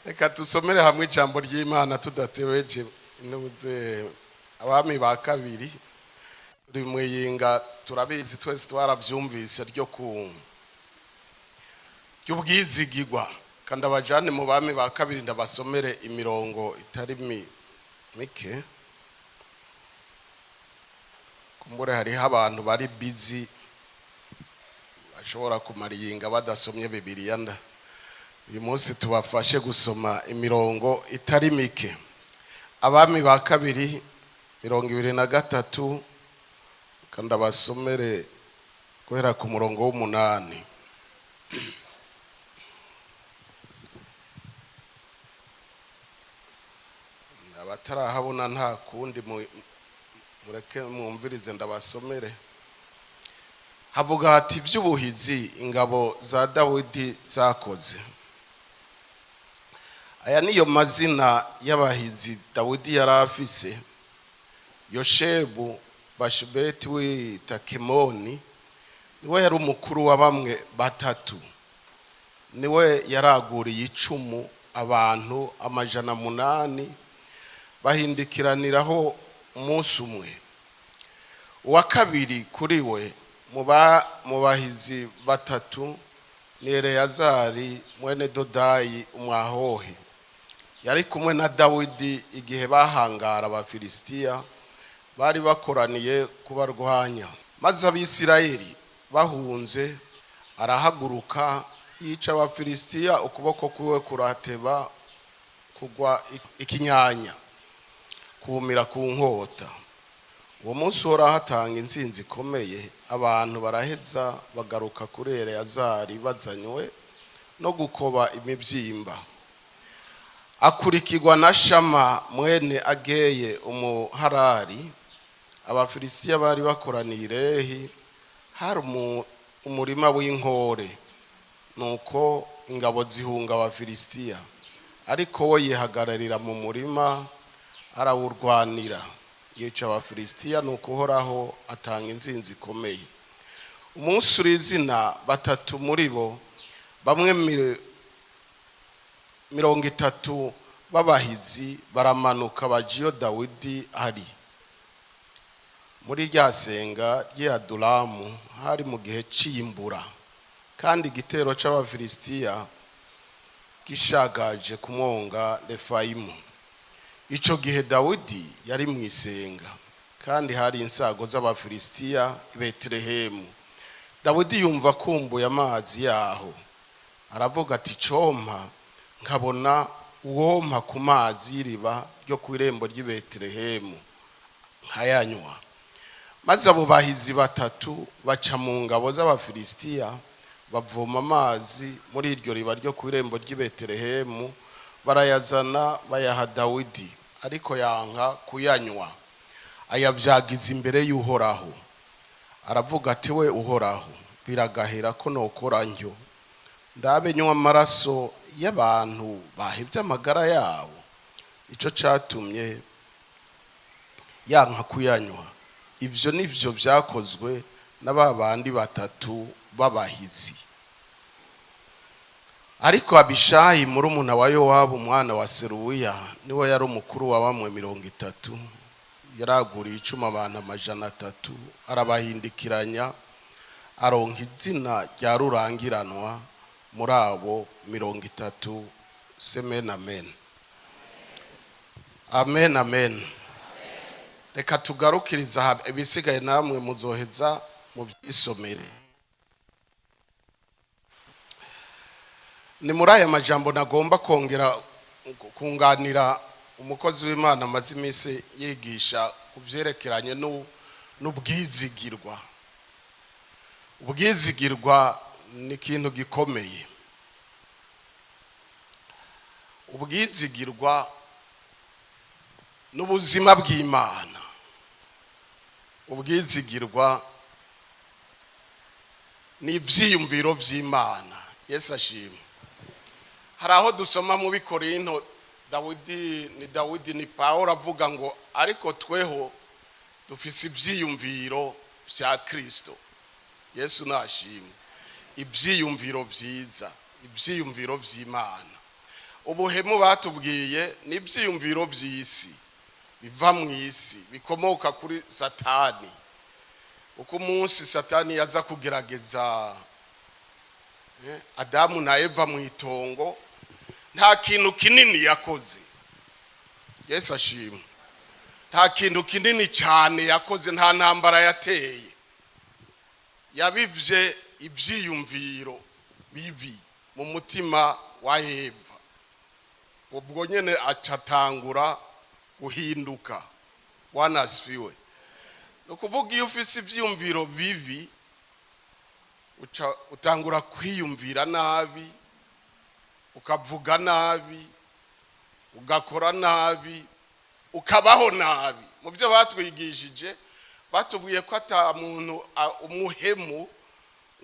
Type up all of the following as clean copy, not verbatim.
Reka tusomere hamwe ijambo ry'Imana tudateweje inuze abami ba kabiri rimwe yinga turabizi twese twaravyumvise ryo ku y'ubwizigirwa kandi abajane mu bami ba kabiri ndabasomere imirongo itari mike kumbure hariho abantu bari busy bashobora kumara yinga badasomye Bibiliya nda uyu munsi tubafashe gusoma imirongo itari mike. Abami ba kabiri 23 kandi abasomere guhera ku murongo w'umunani. Abatarahabona nta kundi mureke mwumvirize ndabasomere. Havuga hati by'ubuhizi ingabo za Dawidi zakoze. Aya niyo mazina y'abahizi Dawidi yarafise: Yoshebu Bashibeti wita Kemoni, niwe yari umukuru wa bamwe batatu, niwe yaraguriye icumu abantu 800 bahindikiraniraho umunsi umwe. Uwa kabiri kuri we mu bahizi batatu ni Eleyazari mwene Dodayi umwahohi, yari kumwe na Dawidi igihe bahangara Abafilisitiya bari bakoraniye kubarwanya. Maze Abisirayeli bahunze arahaguruka yica Abafilisitiya, ukuboko kwiwe kurateba kugwa ikinyanya kumira ku nkota. Uwo munsi horahatanga intsinzi ikomeye, abantu baraheza bagaruka kuri Eleyazari bazanywe no gukoba imibyimba. Akurikirwa na Shama mwene Ageye umuharari. Abafilisitiya bari bakoraniye Irehi, hari umurima w'inkore, nuko ingabo zihunga Abafilisitiya, ariko we yihagararira mu murima arawurwanira, yica Abafilisitiya, nuko Uhoraho atanga intsinzi ikomeye. Umunsi urizina batatu muri bo, bamwe 30 b'abahizi baramanuka bajiyo Dawidi ari muri rya senga ry'Adulamu. Hari mu gihe c'imbura, kandi igitero c'Abafilisitiya gishagaje kumwonga Refayimu. Ico gihe Dawidi yari mu isenga, kandi hari insago z'Abafilisitiya i Betelehemu. Dawidi yumva kumbuye amazi yaho, aravuga ati compa nkabona uwompa ku mazi y'iriba ryo ku irembo ry'i Betelehemu nkayanywa. Maze abo bahizi batatu baca mu ngabo z'Abafilisitiya bavoma amazi muri iryo riba ryo ku irembo ry'i Betelehemu, barayazana bayaha Dawidi, ariko yanka kuyanywa, ayabyagiza imbere y'Uhoraho. Aravuga ati we Uhoraho, biragahera ko nokora njyo ndabe nywa amaraso y'abantu bahebye amagara yabo. Ico catumye yanka kuyanywa. Ivyo nivyo vyakozwe n'ababandi batatu b'abahizi. Ariko Abishayi murumuna wa Yowabu umwana wa Seruya, niwe yari umukuru wa bamwe 30, yaraguriye icuma abantu 300, arabahindikiranya, aronka izina rya rurangiranwa muri abo 30. Semen amen. Amen amen. Reka tugarukiriza ibisigaye namwe muzoheza mu byisomere. Ni muri aya majambo nagomba kongera kunganira umukozi w'Imana amaze iminsi yigisha kuvyerekeranye n'ubwizigirwa. Ubwizigirwa ni ikintu gikomeye. Ubwizigirwa n'ubuzima bw'Imana. Ubwizigirwa ni ivyiyumviro vy'Imana. Yesu ashimwe. Hari aho dusoma mu Bikorinto Dawidi ni Paulo avuga ngo ariko tweho dufise ivyiyumviro vya Kristo. Yesu nashimwe. Ivyiyumviro vyiza, ivyiyumviro vy'Imana. ubuhemu batubwiye n'ibyiyumviro by'isi biva mu isi bikomoka kuri satani. uko umunsi satani yaza kugerageza Adamu na Eva mu itongo, nta kintu kinini yakoze. Yesu ashimwe. Nta kintu kinini cyane yakoze, nta ntambara yateye. Yabivye ibyiyumviro bibi mu mutima wa Eva. Ubwo nyene acatangura guhinduka. Wanasifiwe. Nukuvuga iyo ufise ivyiyumviro bibi utangura kwiyumvira nabi, ukavuga nabi, ugakora nabi, ukabaho nabi. Mu byo batwigishije batubwiye ko ata muntu umuhemu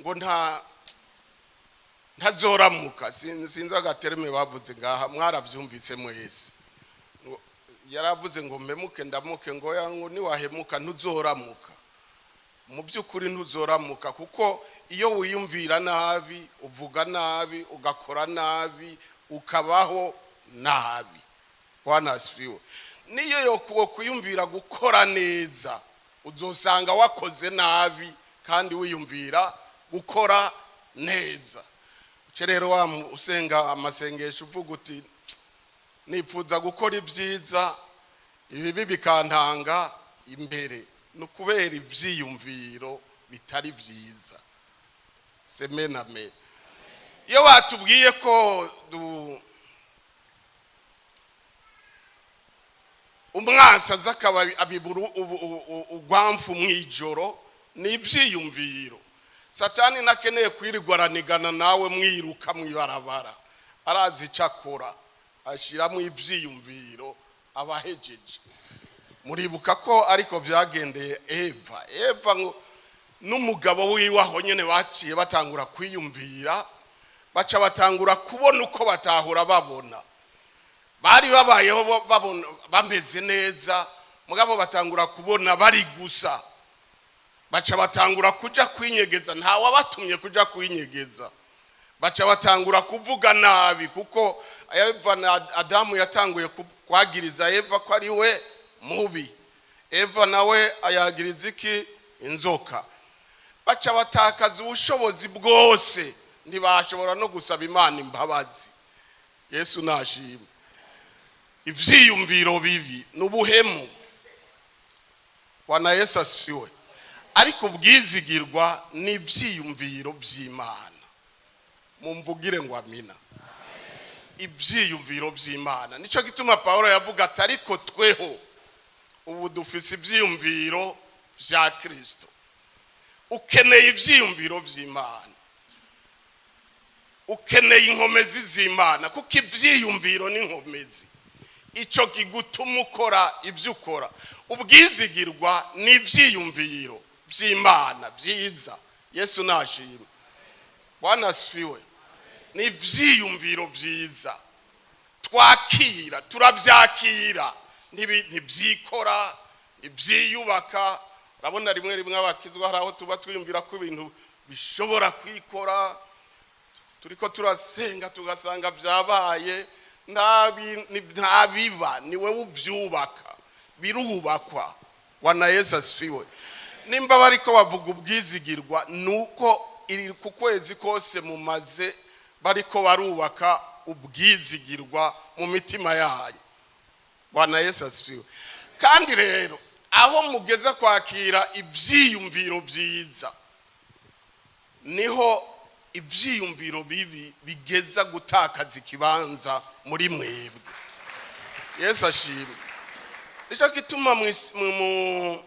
ngo ntazoramuka. Sinzi agatereme bavuze ngaha, mwaravyumvise mwese. Yaravuze ngo mpemuke ndamuke, ngo yangu niwahemuka ntuzoramuka. Mu by'ukuri ntuzoramuka, kuko iyo wiyumvira nabi, uvuga nabi, ugakora nabi, ukabaho nabi. Wanasifiwe. Niyo yo kuyumvira gukora neza, uzosanga wakoze nabi kandi wiyumvira gukora neza. Rero wa usenga amasengesho uvuga uti nipfuza gukora ibyiza, ibibi bikantanga imbere, no kubera ibyiyumviro bitari byiza. Semename. Iyo batubwiye ko umwansi aza akaba abiburu ugwamfu mwijoro, ni ibyiyumviro. Satani nakeneye kwirigwaranigana nawe mwiruka mwibarabara, arazi icakora, ashiramo ibyiyumviro abahejeje. Muribuka ko ariko byagendeye Eva ngo n'umugabo wiwe aho nyene baciye batangura kwiyumvira, baca batangura kubona uko batahura babona. Bari babayeho babona bameze neza, mugabo batangura kubona bari gusa. Baca batangura kuja kwinyegeza, nta wabatumye kuja kwinyegeza. Baca batangura kuvuga nabi, kuko Eva na Adamu yatanguye kwagiriza Eva ko ari we mubi. Eva nawe ayagiriza iki? Inzoka. Baca batakaza ubushobozi bwose, ntibashobora no gusaba Imana imbabazi. Yesu nashimwe. Ivyiyumviro bibi n'ubuhemu. Bwana Yesu asifiwe. Ariko ubwizigirwa n'ibyiyumviro by'Imana. Mumvugire ngo amina. Ibyiyumviro by'Imana nico gituma Paulo yavuga ati ariko tweho ubu dufise ibyiyumviro bya Kristo. Ukeneye ibyiyumviro by'Imana, ukeneye inkomezi z'Imana, kuko ibyiyumviro n'inkomezi ico kigutuma ukora ibyo ukora. Ubwizigirwa n'ibyiyumviro by'Imana byiza. Yesu nashimwe. Bwana asifiwe. N'ibyiyumviro byiza twakira, turabyakira, ntibyikora, ibyiyubaka. Urabona rimwe rimwe abakizwa hari aho tuba twiyumvira ko ibintu bishobora kwikora, turiko turasenga tugasanga byabaye ntabiba, niwe ubyubaka, birubakwa. Bwana Yesu asifiwe. Nimba bariko bavuga ubwizigirwa, nuko iri ku kwezi kose mumaze bariko barubaka ubwizigirwa mu mitima yayo. Bwana Yesu asifiwe. Kandi rero aho mugeza kwakira ibyiyumviro byiza, niho ibyiyumviro bibi bigeza gutakaza ikibanza muri mwebwe. Yesu ashimwe. Nico gituma mu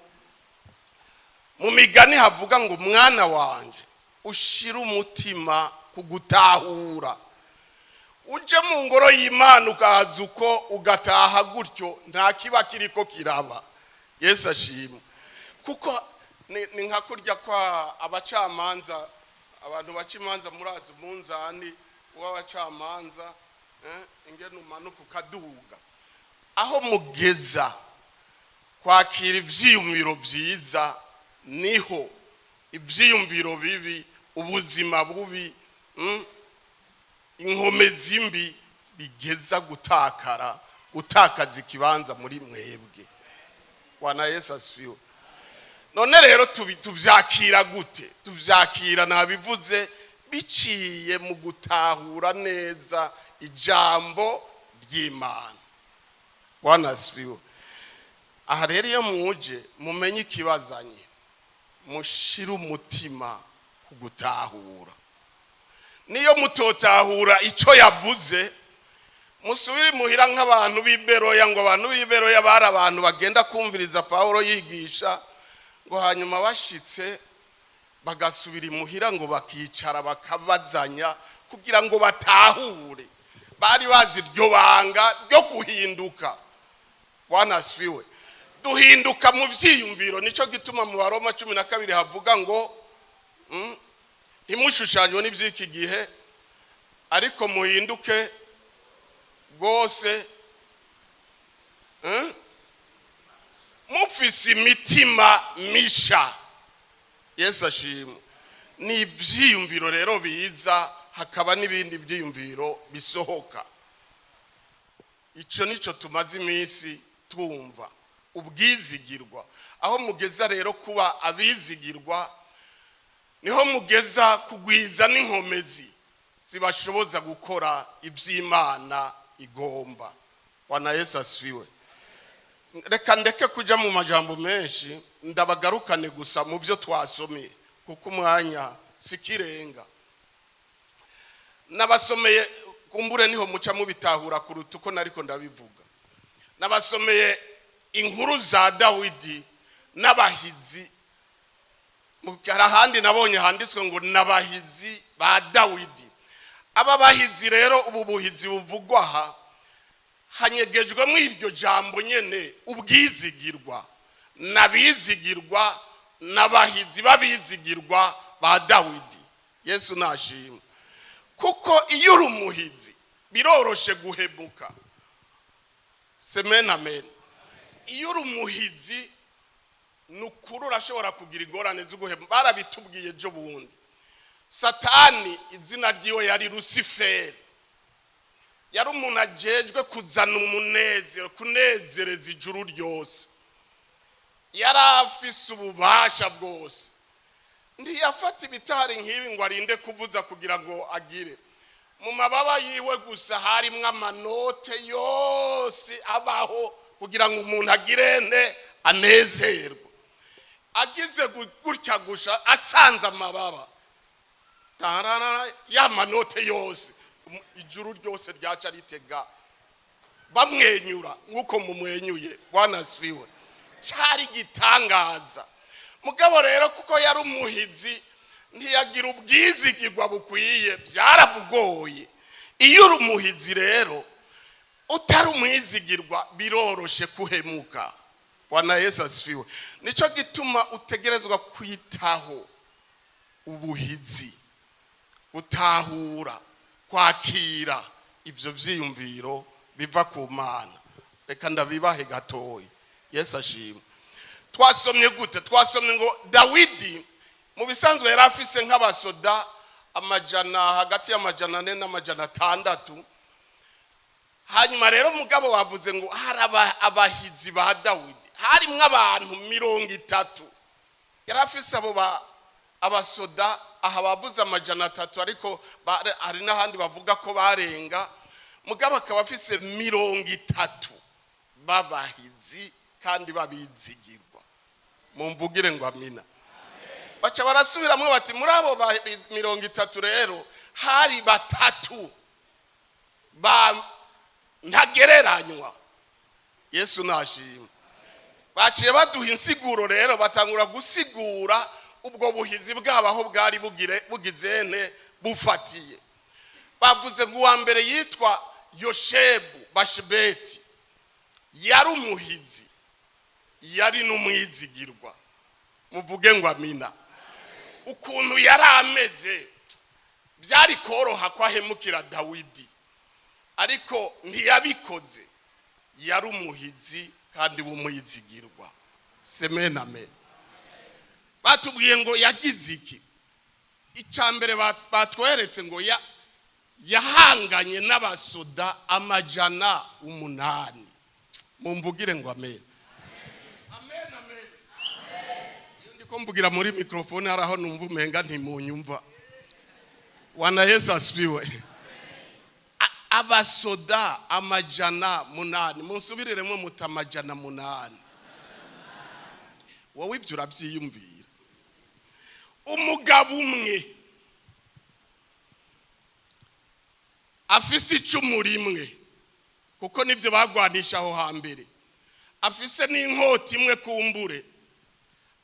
migani havuga ngo mwana wanje ushira umutima kugutahura. Uje mu ngoro y'Imana ukaza uko ugataha gutyo, nta kiba kiriko kiraba. Yesu ashimwe. Kuko ni nka kurya kwa abacamanza, abantu bacimanza murazi umunzani w'abacamanza, ingene umanuka ukaduga. Aho mugeza kwakira ibyiyumviro byiza, niho ibyiyumviro bibi, ubuzima bubi, inkomezi mbi bigeza gutakaza ikibanza muri mwebwe. Bwana Yesu asifiwe. None rero tuvyakira gute? Tuvyakira nabivuze biciye mu gutahura neza ijambo ry'Imana. Bwana asifiwe. Aha rero iyo muje mumenye ikibazanye, mushira umutima kugutahura. Niyo mutotahura ico yavuze, musubire muhira nk'abantu b'iberoya, ngo abantu b'iberoya bari abantu bagenda kumviriza Paulo yigisha, ngo hanyuma bashitse bagasubira imuhira ngo bakicara bakabazanya kugira ngo batahure. Bari bazi iryo banga ryo guhinduka. Bwana asifiwe. Duhinduka mu vyiyumviro, nico gituma mu Baroma 12 havuga ngo ntimushushanywe n'ivy'iki gihe, ariko muhinduke rwose mufise imitima misha. Yesu ashimwe. Ni ivyiyumviro rero biza, hakaba n'ibindi vyiyumviro bisohoka. Ico nico tumaze iminsi twumva, ubwizigirwa. Aho mugeza rero kuba abizigirwa, niho mugeza kugwiza n'inkomezi zibashoboza gukora ivy'Imana igomba. Bwana Yesu asifiwe. Reka ndeke kuja mu majambo menshi, ndabagarukane gusa mu byo twasomeye kuko umwanya sikirenga. Nabasomeye kumbure niho muca mubitahura kuruta uko nariko ndabivuga. Nabasomeye inkuru za Dawidi n'abahizi. Mukarahandi nabonye handitswe ngo n'abahizi ba Dawidi. Aba bahizi rero ubu buhizi buvugwa aha hanyegejwe mu iryo jambo nyene ubwizigirwa, nabizigirwa n'abahizi babizigirwa ba Dawidi. Yesu nashimwe. Kuko iyo uri umuhizi biroroshe guhemuka. Amen, amen. Iyo uri umuhizi nukuri urashobora kugira ingorane zo guhemuka. Barabitubwiye ejo bundi. Satani izina ryiwe yari Luciferi. Yari umuntu ajejwe kuzana umunezero, kunezereza ijuru ryose. Yari afise ububasha bwose. Ntiyafata ibitari nk'ibi ngo arinde kuvuza kugira ngo agire. Mu mababa yiwe gusa harimwo amanote yose abaho kugira ngo umuntu agirene anezerwe. Agize gutya gusha asanze amababa, ya manote yose ijuru ryose ryaca ritega bamwenyura nkuko mumwenyuye. Bwana asifiwe. Cyari gitangaza. Mugabo rero kuko yari umuhizi ntiyagira ubwizigirwa bukwiye, byarabugoye. Iyo uri umuhizi rero utari umwizigirwa biroroshe kuhemuka. Bwana Yesu asifiwe. Nico gituma utegerezwa kwitaho ubuhizi, utahura, kwakira ibyo vyiyumviro biva ku Mana. Reka ndabibahe gatoyi. Yesu ashimwe. Twasomye gute? Twasomye ngo Dawidi mu bisanzwe yari afise nk'abasoda hagati y'amajana 4 n'amajana 6. Hanyuma rero mugabo bavuze ngo hari abahizi ba Dawidi, harimwo abantu 30. Yari afise abo abasoda aha babuze amajana 3, ariko hari n'ahandi bavuga ko barenga. Mugabo akaba afise 30 babahizi kandi babizigirwa. Mumvugire ngo amina. Baca barasubiramwe bati muri abo 30 rero hari 3 ntagereranywa. Yesu nashimwe. Baciye baduha insiguro rero, batangura gusigura ubwo buhizi bwabaho bwari bugizene bufatiye. Bavuze ngo uwa mbere yitwa Yoshebu Bashibeti, yari umuhizi, yari n'umwizigirwa. Muvuge ngo amina. Ukuntu yari ameze byari koroha kwahemukira Dawidi, ariko ntiyabikoze. Yari umuhizi kandi w'umwizigirwa. Amen, amen. Batubwiye ngo yagize iki? Icambere batweretse ngo yahanganye n'abasoda 800. Mumvugire ngo amen. Amen, amen. Iyo ndiko mvugira muri mikrofone haraho numva umenga ntimunyumva. Wana Yesu asifiwe. Abasoda 800. Munsubiriremo muta 800. Wowe ibyo urabyiyumvira. Umugabo umwe afise icumu rimwe, kuko nibyo bagwanisha aho hambere, afise n'inkota imwe kumbure,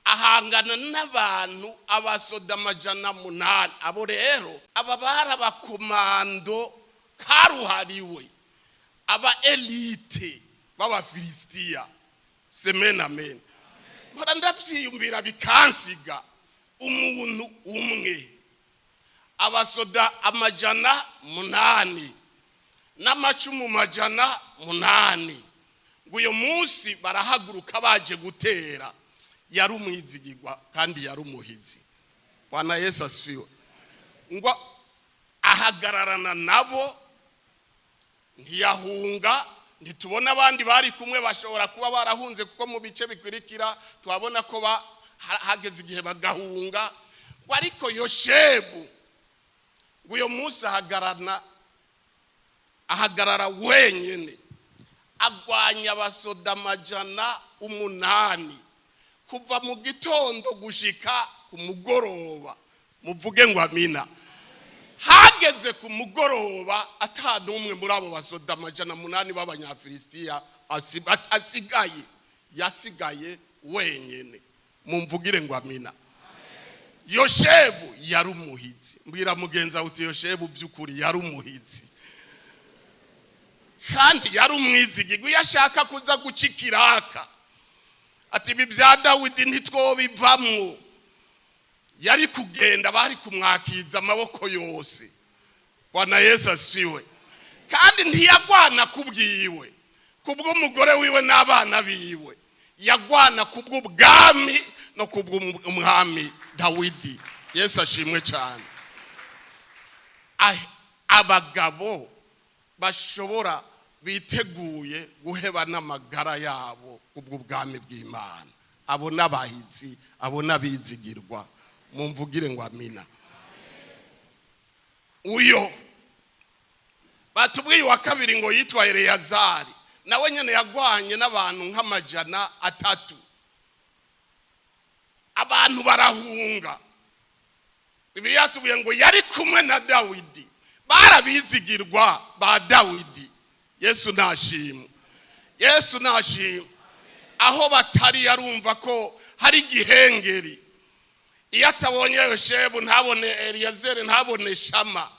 ahangana n'abantu abasoda 800. Abo rero aba barabakomando karuhariwe, aba elite b'Abafilisitiya. Semena amen. Bara ndavyiyumvira bikansiga umuntu umwe, abasoda 800 n'amacumu 800. Uyo munsi barahaguruka baje gutera. Yari umwizigirwa kandi yari umuhizi. Bwana Yesu asifiwe. Ngo ahagararana nabo, ntiyahunga. Ntitubona abandi bari kumwe bashobora kuba barahunze, kuko mu bice bikurikira twabona ko hageze igihe bagahunga. Ariko Yoshebu uyo munsi ahagarara wenyene, agwanya abasoda 800 kuva mu gitondo gushika ku mugoroba. Muvuge ngo amina. Hageze ku mugoroba atanumwe muri abo basoda 800 b'Abanyafilisitiya yasigaye wenyene. Mumvugire ngo amina. Yoshebu yari umuhizi. Mbwira mugenza uti Yoshebu by'ukuri yari umuhizi, kandi yari umwizigirwa. Yashaka kuza gucikiraka ati ibi bya Dawidi ntitwobivamwo, yari kugenda bari kumwakiza amaboko yose. Bwana Yesu asifiwe. Kandi ntiyagwana kubwiwe, kubw'umugore wiwe n'abana biwe, yagwana kubw'ubwami no kubw'umwami Dawidi. Yesu ashimwe cyane. Abagabo bashobora biteguye guheba n'amagara yabo kubw'ubwami bw'Imana, abo n'abahizi, abo n'abizigirwa. Mumvugire ngo amina. Uyo batubwiye wa kabiri ngo yitwa Eleyazari, nawe nyene yagwanye n'abantu nk'300. Abantu barahunga. Bibiliya yatubwiye ngo yari kumwe na Dawidi, barabizigirwa ba Dawidi. Yesu nashimwe. Yesu nashimwe. Aho batari yarumva ko hari gihengeri. Iyo atabonye Yoshebu, ntabone Eliyazeri, ntabone Shama,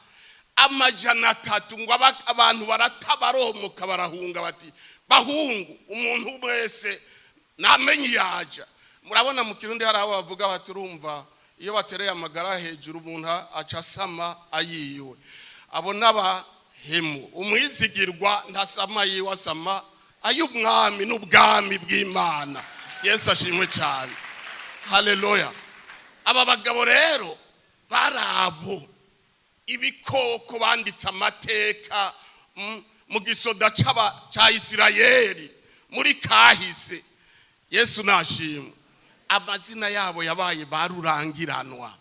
300 ngo abantu baratabaromuka barahunga bati bahungu umuntu wese namenye yaja. Murabona mu Kirundi hari abo bavuga bati urumva iyo batereye amagara hejuru umuntu acasama ayiwe. Abo n'abahemu. Umwizigirwa ntasama yiwe, asama ay'umwami n'ubwami bw'Imana. Yesu ashimwe cyane. Haleluya. Aba bagabo rero barabo ibikoko banditse amateka mu gisoda cya Isirayeli muri kahise. Yesu nashimwe. Amazina yabo yabaye barurangiranwa.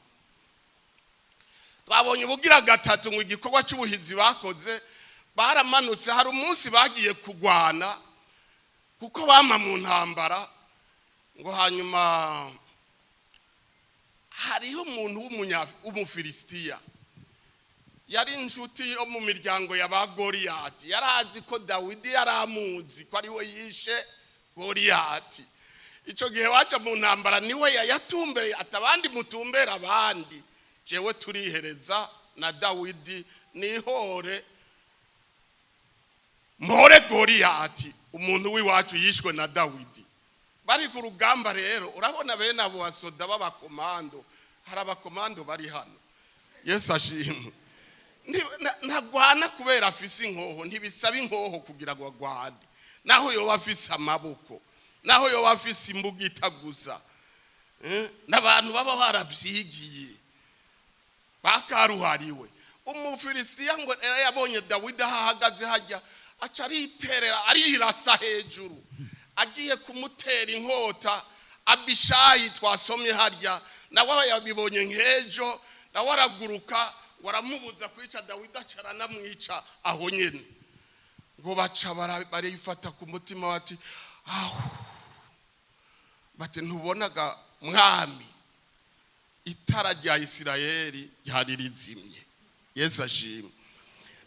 Twabonye ubugira gatatu ngo igikorwa cy'ubuhizi bakoze, baramanutse. Hari umunsi bagiye kugwana kuko bama mu ntambara, ngo hanyuma hariho umuntu w'Umufilisitiya yari inshuti yo mu miryango ya Goliyati. Yarazi ko Dawidi yaramuzi ko ari we yishe Goliyati. Ico gihe waca mu ntambara niwe yayatumbereye, atabandi mutumbera abandi, jewe turihereza na Dawidi nihore mpore Goliyati, umuntu w'iwacu yishwe na Dawidi. Bari ku rugamba rero, urabona bene abo basoda b'abakomando, hari abakomando bari hano. Yesu ashimwe. Ntagwana kubera afise inkoho, ntibisaba inkoho kugira ngo agwane. Naho yo bafise amaboko, naho yo bafise imbugita gusa. N'abantu baba barabyigiye bakaruhariwe. umufilisitiya ngo yabonye Dawidi ahagaze hajya aca ariterera arirasa hejuru agiye kumutera inkota. Abishayi twasomye harya nawe yabibonye nkejo nawe araguruka waramubuza kwica Dawidi acarana mwica aho nyene ngo baca barifata ku mutima bati bati ntubonaga mwami itara rya Isirayeli ryari rizimye. Yesu ashimwe.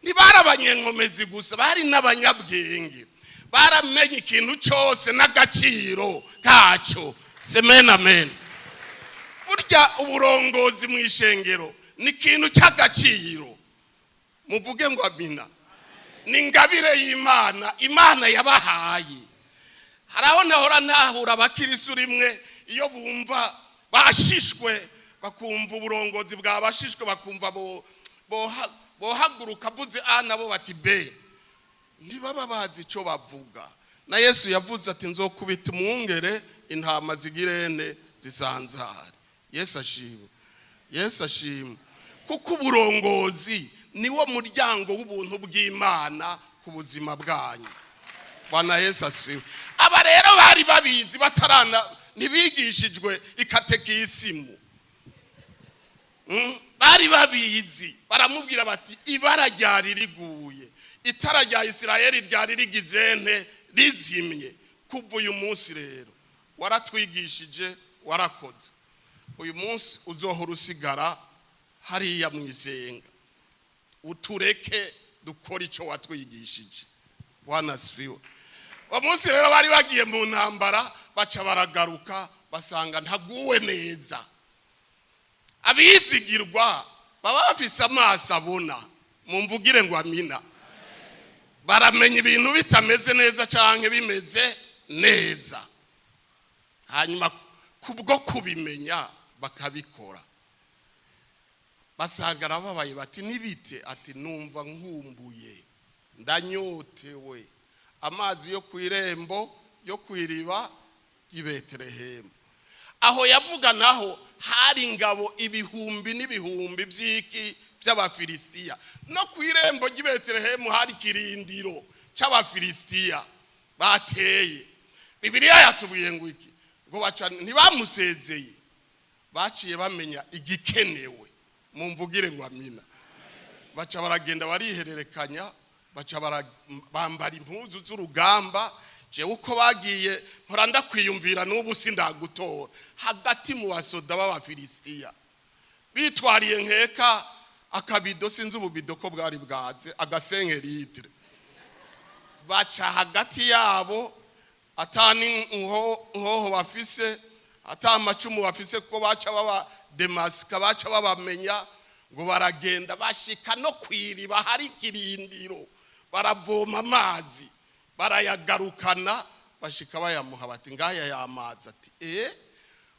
Ntibari abanyenkomezi gusa, bari n'abanyabwenge, baramenye ikintu cyose n'agaciro kacyo. Amen, amen. Burya uburongozi mu ishengero ni ikintu cy'agaciro. Muvuge ngo amina. Ni ingabire y'Imana, Imana yabahaye. Haraho nahora nahura abakirisu rimwe iyo bumva bashishwe, bakumva uburongozi bwabashishwe, bakumva bohaguruka vuze A nabo bati B, ntibaba bazi icyo bavuga. Na Yesu yavuze ati nzokubita umwungere intama zigirene zisanzare. Yesu ashimwe. Yesu ashimwe. Kuko uburongozi niwo muryango w'ubuntu bw'Imana ku buzima bwanyu. Bwana Yesu ashimwe. Aba rero bari babizi batarana ntibigishijwe ikatekisimu. Bari babizi, baramubwira bati ibara ryari riguye, itara rya Isirayeli ryari rigizene rizimye. Kuva uyu munsi rero waratwigishije, warakoze. Uyu munsi uzohora usigara hariya mu isenga, utureke dukora icyo watwigishije. Bwana asifiwe. Uwo munsi rero bari bagiye mu ntambara, baca baragaruka basanga ntaguwe neza. Abizigirwa baba bafise amaso abona. Mumvugire ngo amina. Baramenya ibintu bitameze neza canke bimeze neza, hanyuma kubwo kubimenya bakabikora. Basagara babaye bati nibite, ati numva nkumbuye, ndanyotewe amazi yo kwirembo yo kwiriba i Betelehemu. Aho yavuga naho hari ingabo ibihumbi n'ibihumbi by'iki by'Abafilisitiya. No kwirembo ry'i Betelehemu hari kirindiro cy'Abafilisitiya bateye. Bibiliya yatubwiye ngo iki, ngo baca ntibamusezeye, baciye bamenya igikenewe. Mumvugire ngo amina. Baca baragenda barihererekanya, baca bambara impuzu z'urugamba. Je uko bagiye mporanda kwiyumvira n'ubu sindagutora hagati mu basoda b'Abafilisitiya, bitwariye nkeka akabido, sinzi ububido ko bwari bwaze, agasenke litre. Baca hagati yabo, atani nkoho bafise, atamacumu bafise, ko baca baba Demaska, baca babamenya. Ngo baragenda bashika no kwiriba hari kirindiro, baravoma amazi, barayagarukana, bashika bayamuha bati ngaya yamazi. Ati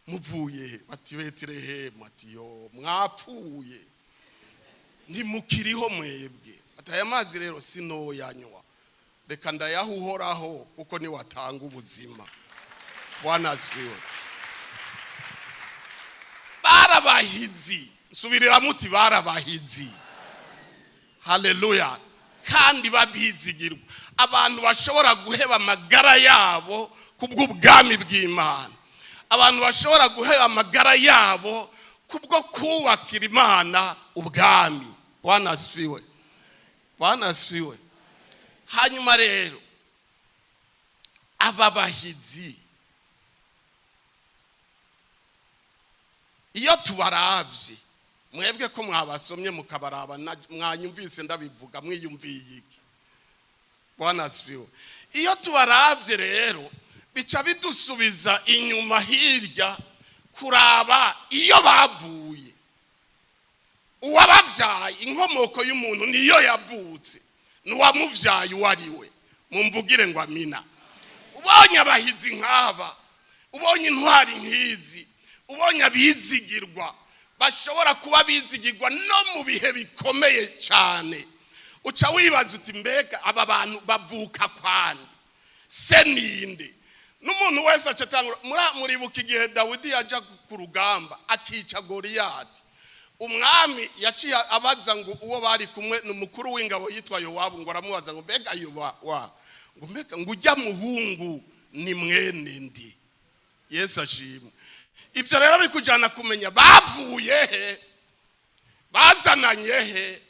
muvuye? Bati Betelehemu. Ati yo mwapfuye, ntimukiriho mwebwe. Ati aya mazi rero sinoyanywa, reka ndayahuhoraho kuko ni watanga ubuzima. Bwana asifiwe. Barabahizi, nsubirira muti barabahizi. Haleluya. Kandi babizigirwa, abantu bashobora guheba amagara yabo kubw'ubwami bw'Imana, abantu bashobora guheba amagara yabo kubwo kubakira Imana ubwami. Bwana asifiwe. Bwana asifiwe. Hanyuma rero aba bahizi iyo tubaravye, mwebwe ko mwabasomye mukabaraba mwanyumvise ndabivuga, mwiyumviye iki? Bwana asifiwe. Iyo tubaravye rero bica bidusubiza inyuma hirya kuraba iyo bavuye. Uwabavyaye, inkomoko y'umuntu niyo yavutse, n'uwamuvyaye uwariwe. Mumvugire ngo amina. Ubonye abahizi nk'aba, ubonye intwari nk'izi, ubonye abizigirwa bashobora kuba bizigirwa no mu bihe bikomeye cyane, uca wibaza uti mbega aba bantu bavuka kwandi, se ninde? N'umuntu wese acatangura. Muribuka igihe Dawidi yaja ku rugamba akica Goliyati, umwami yaciye abaza ngo uwo bari kumwe n'umukuru w'ingabo yitwa Yowabu, ngo aramubaza ngo mbega ngo mbega ngo ujya muhungu ni mwene ndi. Yesu ashimwe. Ibyo rero bikujyana kumenya bavuye he, bazananye he,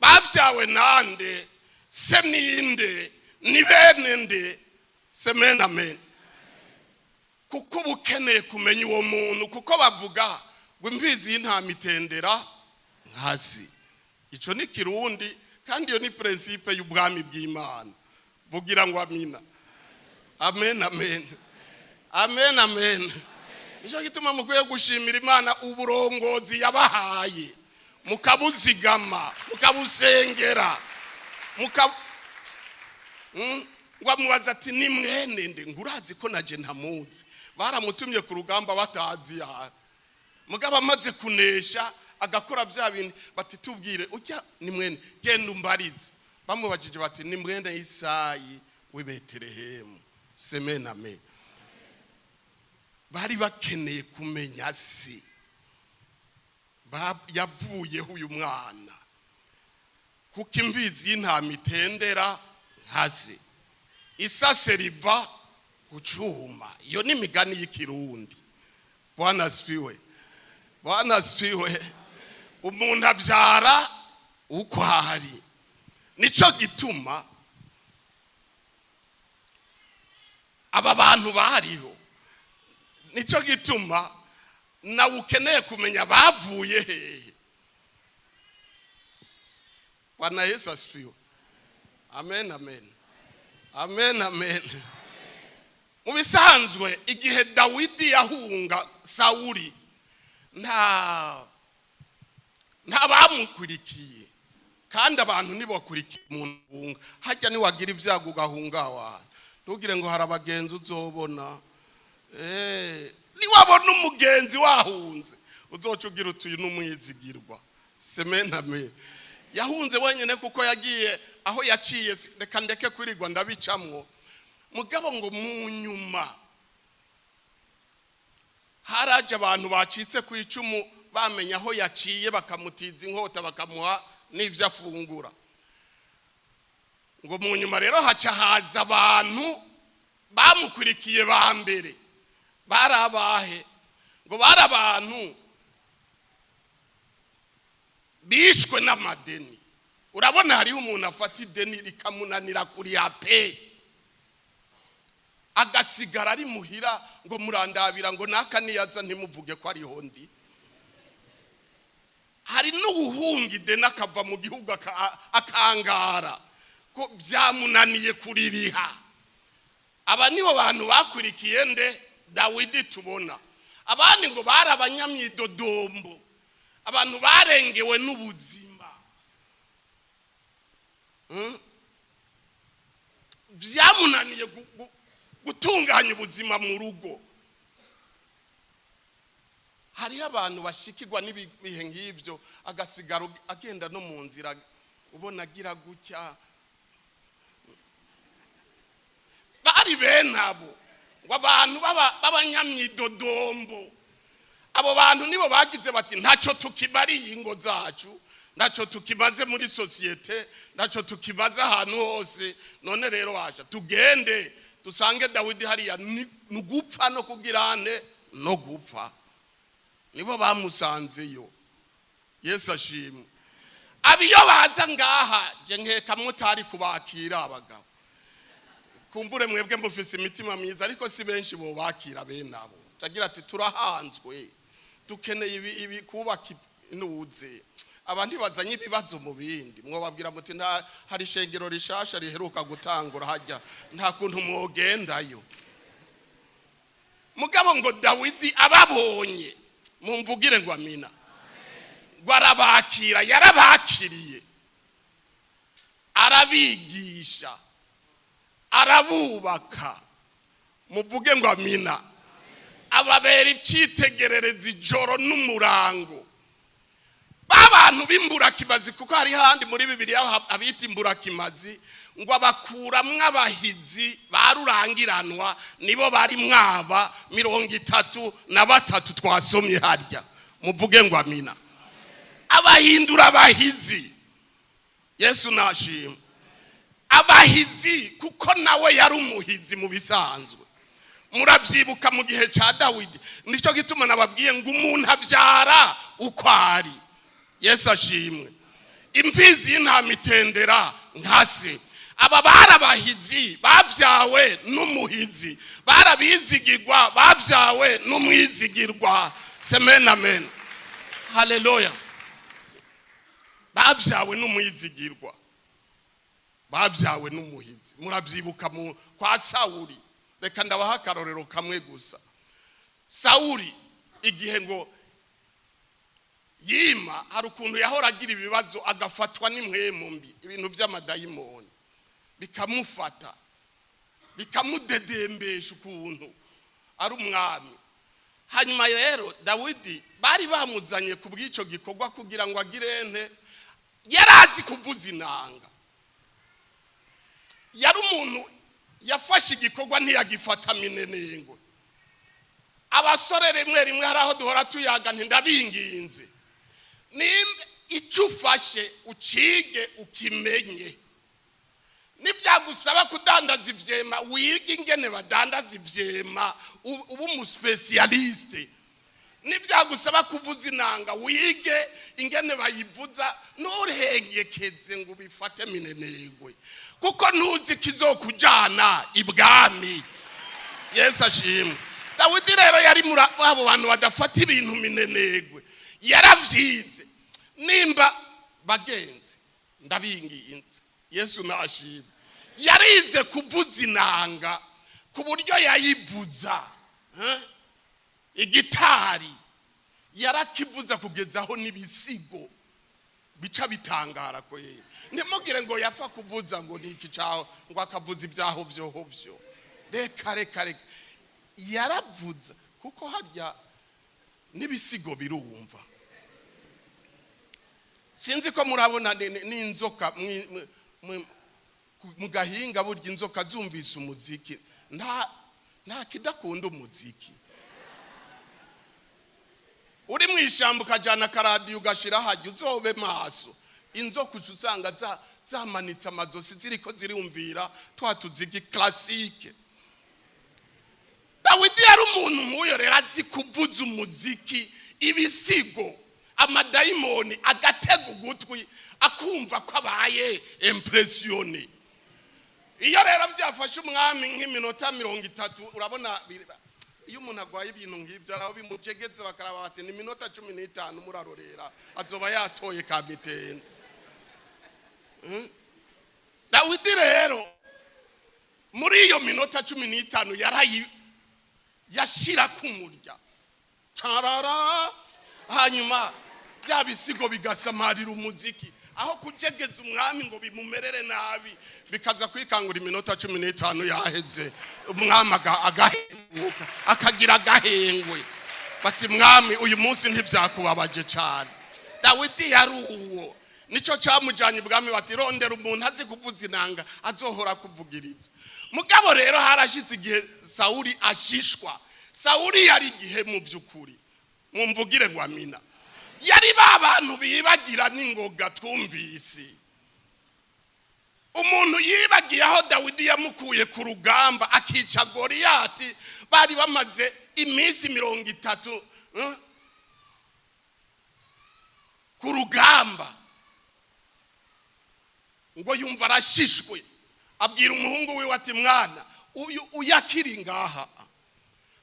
babyawe nande, se ninde, ni bene nde. Semena amen. Kuko bukeneye kumenya uwo muntu, kuko bavuga ngo imfizi y'intama itendera nkazi. Ico ni Kirundi kandi iyo ni principe y'ubwami bw'Imana. Vugira ngo amina. Amen amen. Amen amen. Nico gituma mukwiye gushimira Imana uburongozi yabahaye, mukabuzigama, mukabusengera, ngo amubaza ati ni mwene nde, ngurazi ko naje ntamuzi. Baramutumye ku rugamba batazi ya mugabo amaze kunesha agakora bya bintu bati tubwire ujya ni mwene, genda umbarize. Bamubajije bati ni mwene Isayi w'i Betelehemu. Semena amen. Bari bakeneye kumenya se yavuyeho uyu mwana, kuko imfizi y'intama itendera nkaze, isase riva kucuma. Iyo ni imigani y'Ikirundi. Bwana asifiwe. Bwana asifiwe. Umuntu abyara uko ari. Nico gituma aba bantu bariho, nico gituma nawe ukeneye kumenya bavuye hehe. Bwana Yesu asifiwe. Amen amen. Amen amen. Mu bisanzwe igihe Dawidi yahunga Sawuli nta bamukurikiye, kandi abantu nibakurikiye umuntu hunga. Hajya niwagira ibyago ugahunga abantu, ntugire ngo hari abagenzi uzobona. Niwabona umugenzi wahunze uzoca ugira utuye n'umwizigirwa. Semena amen. Yahunze wenyine kuko yagiye aho yaciye, reka ndeke kwirigwa ndabicamwo. Mugabo ngo mu nyuma haraje abantu bacitse ku icumu, bamenya aho yaciye, bakamutiza inkota, bakamuha n'ivyo afungura. Ngo mu nyuma rero haca haza abantu bamukurikiye ba mbere. Barabahe ngo bari abantu bishwe n'amadeni. Urabona hariho umuntu afata ideni rikamunanira kuri yape, agasigara ari muhira ngo murandabira ngo naka niyaza ntimuvuge ko ari hondi. Hari n'ubuhunga ideni akava mu gihugu akangara ko byamunaniye kuririha. Aba nibo bantu bakurikiye nde Dawidi tubona. Abandi ngo bari abanyamyidodombo, abantu barengewe n'ubuzima. Byamunaniye gutunganya ubuzima mu rugo. Hariho abantu bashikirwa n'ibihe nk'ivyo, agasigara agenda no mu nzira ubona agira gutya. Bari benabo ngo abantu b'abanyamyidodombo. Abo bantu nibo bagize bati ntacyo tukibariye ingo zacu, ntacyo tukibaze muri societe, ntacyo tukibaze ahantu hose. None rero washa tugende dusange Dawidi hariya nugupfa no kugirane no gupfa. Nibo bamusanzeyo. Yesu ashimwe. Abiyo baza ngaha je nkeka mutari kubakira abagabo. Kumbure mwebwe mufise imitima myiza, ariko si benshi bo bakira benabo. Tagira ati turahanzwe, dukeneye ibi kubaka inuze. Abandi bazanye ibibazo mu bindi, mwobabwira muti nta hari shengero rishasha riheruka gutangura hajya, nta kuntu mwogendayo. Mugabo ngo Dawidi ababonye, mumvugire ngo amina. Gwarabakira, yarabakiriye, arabigisha, arabubaka. Muvuge ngo amina. Ababera icitegerereza ijoro n'umurango. Babantu b'imburakimazi, kuko hari handi muri Bibiliya abita imburakimazi, ngo abakuramwe abahizi barurangiranwa, nibo bari mwaba 33 twasomye harya. Muvuge ngo amina. abahindura abahizi. Yesu nashima. Abahizi kuko nawe yari umuhizi mu bisanzwe. Murabyibuka mu gihe cya Dawidi, nicyo gituma nababwiye ngo umuntu abyara uko ari. Yesu ashimwe. Imfizi y'intama itendera nka se. Aba barabahizi babyawe n'umuhizi, barabizigirwa babyawe n'umwizigirwa. Amen, amen, haleluya. Babyawe n'umwizigirwa, babyawe n'umuhizi. Murabyibuka kwa Sawuli. Reka ndabaha akarorero kamwe gusa. Sawuli igihe ngo yima, hari ukuntu yahora agira ibibazo agafatwa n'imwemu mbi, ibintu by'amadayimoni bikamufata bikamudedembesha ukuntu ari umwami. Hanyuma rero Dawidi bari bamuzanye ku bw'icyo gikorwa kugira ngo agire ente, yarazi kuvuza inanga. Yari umuntu yafashe igikorwa ntiyagifata minenengo. Abasore rimwe hari aho duhora tuyaga ndabinginze, nimba icyo ufashe ukige ukimenye. Nibyagusaba kudandaza ivyema, wige ingene badandaza ivyema, ubu umuspecialiste. Nibyagusaba kuvuza inanga, wige ingene bayivuza, nturengekeze ngo bifate minenegwe, kuko ntuzi kizokujana ibwami. Yesu ashimwe. Dawidi rero yari muri abo bantu badafata ibintu minenegwe, yaravyize. Nimba bagenzi ndabinginze, Yesu nashimwe, yarize kuvuza inanga ku buryo yayivuza. Igitari yarakivuza kugezaho n'ibisigo bica bitangara ko yeye. Ndimugire ngo yapfa kuvuza ngo niki cyaho ngo akavuza ibyaho byoho byo. Reka yaravuza kuko harya n'ibisigo birumva. Sinzi ko murabona n'inzoka mu gahinga burya inzoka zumvise umuziki nta kidakunda umuziki. Uri mu ishyamba ukajyana karadiyo ugashira hajya uzobe maso. Inzoka usanga zamanitse amazosi ziriko zirumvira twa tuziki classique. Dawidi yari umuntu nk'uyo rero azi kuvuza umuziki, ibisigo, amadayimoni agatega ugutwi akumva ko abaye impressione. Iyo rero byafashe umwami nk'iminota 30, urabona iyo umuntu agwaye ibintu nk'ibyo araho bimujegeze bakaraba bati ni minota 15 murarorera azoba yatoye ka mitende. Dawidi rero muri iyo minota 15 yashira kumurya tarara, hanyuma bya bisigo bigasamarira umuziki, aho kujegeza umwami ngo bimumerere nabi, bikaza kwikangura iminota 15 yaheze. Umwami agahenguka akagira agahengwe, bati mwami uyu munsi ntibyakubabaje cyane. Dawidi yari uwo, nico cyamujanye ibwami, bati rondera umuntu azi kuvuza inanga azohora kuvugiriza. Mugabo rero harashitse igihe Sawuli ashishwa. Sawuli yari igihe mu byukuri, mumvugire ngo amina, yari babantu bibagira n'ingoga twumvise. Umuntu yibagiye aho Dawidi yamukuye ku rugamba akica Goliyati, bari bamaze iminsi 30 ku rugamba. Ngo yumva arashishwe, abwira umuhungu we ati mwana uyakiri ngaha,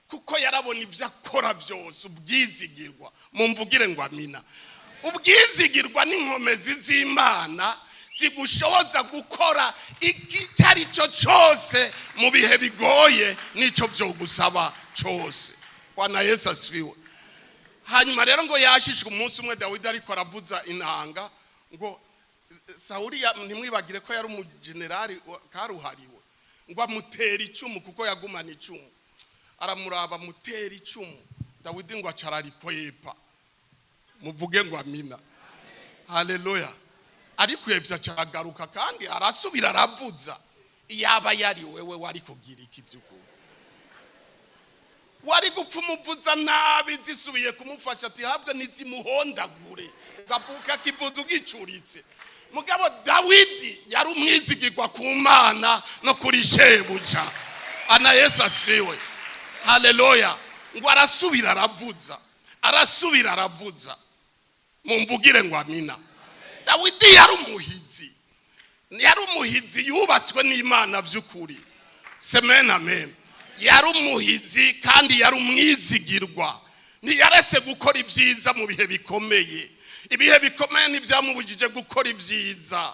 kuko yarabona ibyo akora byose. Ubwizigirwa, mumvugire ngo amina, ubwizigirwa n'inkomezi z'Imana zigushoboza gukora igitari cyo cyose mu bihe bigoye nico byo gusaba cyose. Bwana Yesu asifiwe. Hanyuma rero ngo yashishwe umunsi umwe Dawidi ariko aravuza inanga, ngo Sawuli ntimwibagire ko yari umugenerali karuhariwe, ngo amutera icumu kuko yagumana icumu. Aramuraba mutera icumu, Dawidi ngo acararikwepa. Muvuge ngo amina, haleluya. Ariko yevya cyagaruka kandi arasubira aravuza. Iyaba yari wewe wari kugira iki byuko, wari gupfa umuvuza nabi zisubiye kumufasha ati habwe ntizimuhondagure gapuka kivuza ugicuritse. Mugabo Dawidi yari umwizigirwa ku Mana no kuri shebuja. Ana Yesu asifiwe. Haleluya. Ngo arasubira aravuza mumvugire ngo amina. Dawidi yari umuhizi yubatswe n'Imana by'ukuri. Amen amen. Yari umuhizi kandi yari umwizigirwa. Ntiyaretse gukora ibyiza mu bihe bikomeye. Ibihe bikomeye ntibyamubujije gukora ibyiza.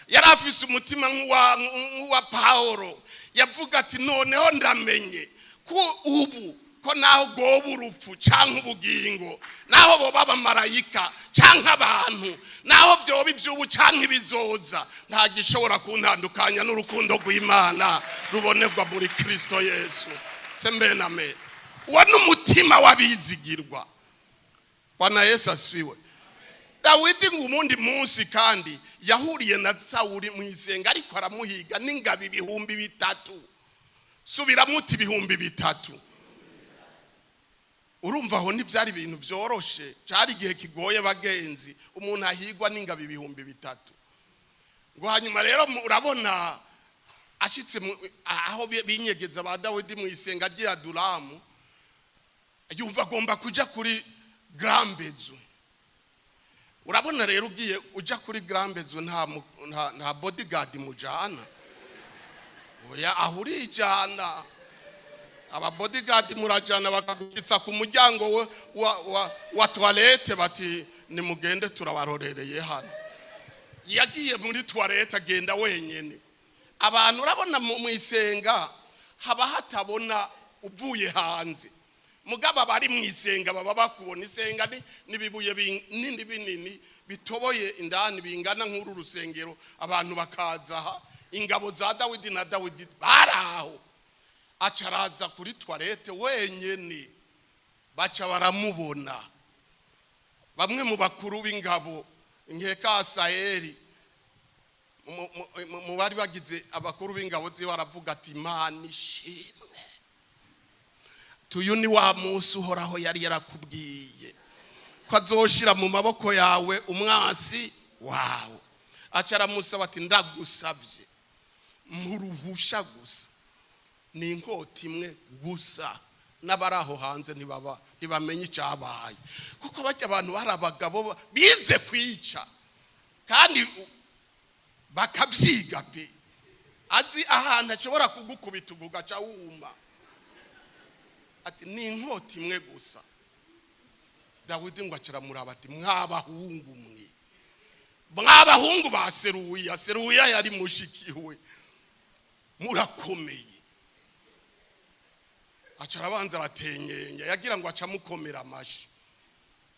Yari afise umutima nk'uwa Paulo. Yavuga ati noneho ndamenye ko ubu ko naho goba urupfu canke ubugingo, naho boba abamarayika canke abantu, naho byoba iby'ubu canke ibizoza, nta gishobora kuntandukanya n'urukundo rw'Imana rubonerwa muri Kristo Yesu. Amen amen. Uwo n'umutima w'abizigirwa. Bwana Yesu asifiwe. Dawidi ngumundi munsi kandi yahuriye na Sawuli mu isenga ariko aramuhiga n'ingabo 3,000. Subira muti 3,000. Urumva aho ntibyari ibintu byoroshe, cyari igihe kigoye bagenzi, umuntu ahigwa n'ingabo 3,000. Ngo hanyuma rero urabona ashitse aho binyegeza ba Dawidi mu isenga ry'Adulamu, yumva agomba kuja kuri Grambezo. Urabona rero ugiye uja kuri Grambezo nta bodyguard mujana. Oya ahurijana. Aba bodyguard murajana bakagukitsa ku muryango wa toilette bati nimugende turabarorereye hano. Yagiye muri toilette agenda wenyene. Abantu urabona mu isenga haba hatabona uvuye hanze. Mugaba bari mu isenga baba bakubona isenga nibibuye nindi binini bitoboye indani bingana nk'uru rusengero, abantu bakaza ingabo za Dawidi na Dawidi baraho. Acaraza kuri toilette wenyene, baca baramubona. Bamwe mu bakuru b'ingabo nkeka Saheli mu bari bagize abakuru b'ingabo ziwe baravuga ati Imana ishimwe, tuyu ni wa munsi uhoraho yari yarakubwiye ko azoshira mu maboko yawe umwasi wawe. Acara musaba ati ndagusabye muruhusha gusa ni inkota imwe gusa, n'abaraho hanze ntibamenye icyabaye, kuko bajya abantu bari abagabo bize kwica kandi bakabyiga pe, azi ahantu ashobora kugukubita ugaca wuma. Ati ni inkota imwe gusa. Dawidi ngo acaramuraba ati mwabahungu mwe, mwabahungu ba Seruya yari mushikiwe, murakomeye. Acarabanza aratenyenya, yagira ngo acamukomera amashi.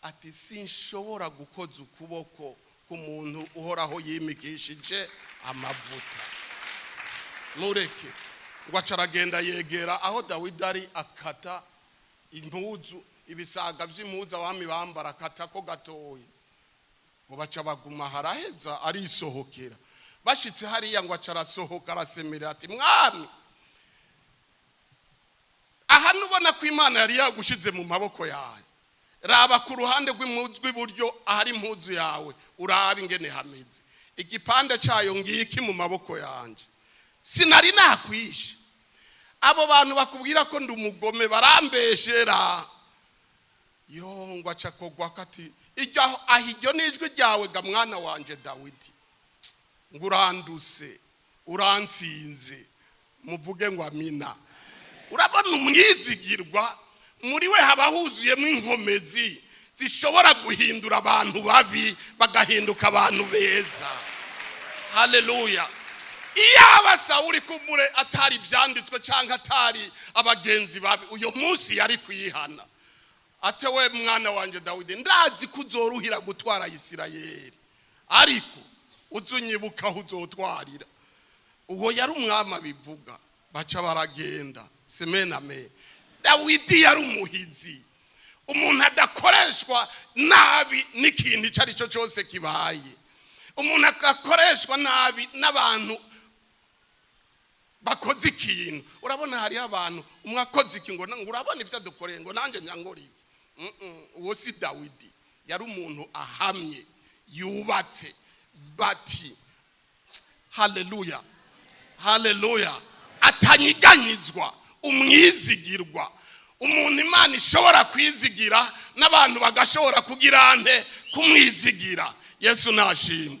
Ati sinshobora gukoza ukuboko k'umuntu uhoraho yimikishije amavuta, mureke. Ngo acaragenda yegera aho Dawidi ari, akata impuzu, ibisaga by'impuzu abami bambara, akata ko gatoyi. Ngo baca baguma haraheza arisohokera. Bashitse hariya ngo acarasohoka arasemera ati mwami, aha nubona ko Imana yari yagushize mu maboko yawe, raba ku ruhande rw'iburyo ahari impuzu yawe, uraba ingene hameze. Igipande cyayo ngiki mu maboko yanje, sinari nakwishe. Abo bantu bakubwira ko ndi umugome barambeshera. Yo ngo acakogwa kati ahijyo nijwi ryawe ga mwana wanje Dawidi, ngo uranduse uransinze, muvuge ngo amina. Urabona umwizigirwa muri we haba huzuyemo inkomezi zishobora guhindura abantu babi bagahinduka abantu beza. Haleluya. Iyaba Sawuli kumure atari byanditswe cyangwa atari abagenzi babi, uyo munsi yari kwihana. Ate we mwana wanje Dawidi, ndazi kuzoruhira gutwara Isirayeli, ariko uzunyibuka uzotwarira. Uwo yari umwami bivuga. Baca baragenda. Amen amen. Dawidi yari umuhizi, umuntu adakoreshwa nabi n'ikintu icyo ari cyo cyose kibaye. Umuntu agakoreshwa nabi n'abantu bakoze ikintu urabona hari abantu umwe akoze ikintu ngo urabona ivyo dukoreye ngo nanje nyangora iki uwo si Dawidi yari umuntu ahamye yubatse bati haleluya haleluya atanyiganyizwa umwizigirwa umuntu Imana ishobora kwizigira n'abantu bagashobora kugira ante kumwizigira. Yesu nashimwe.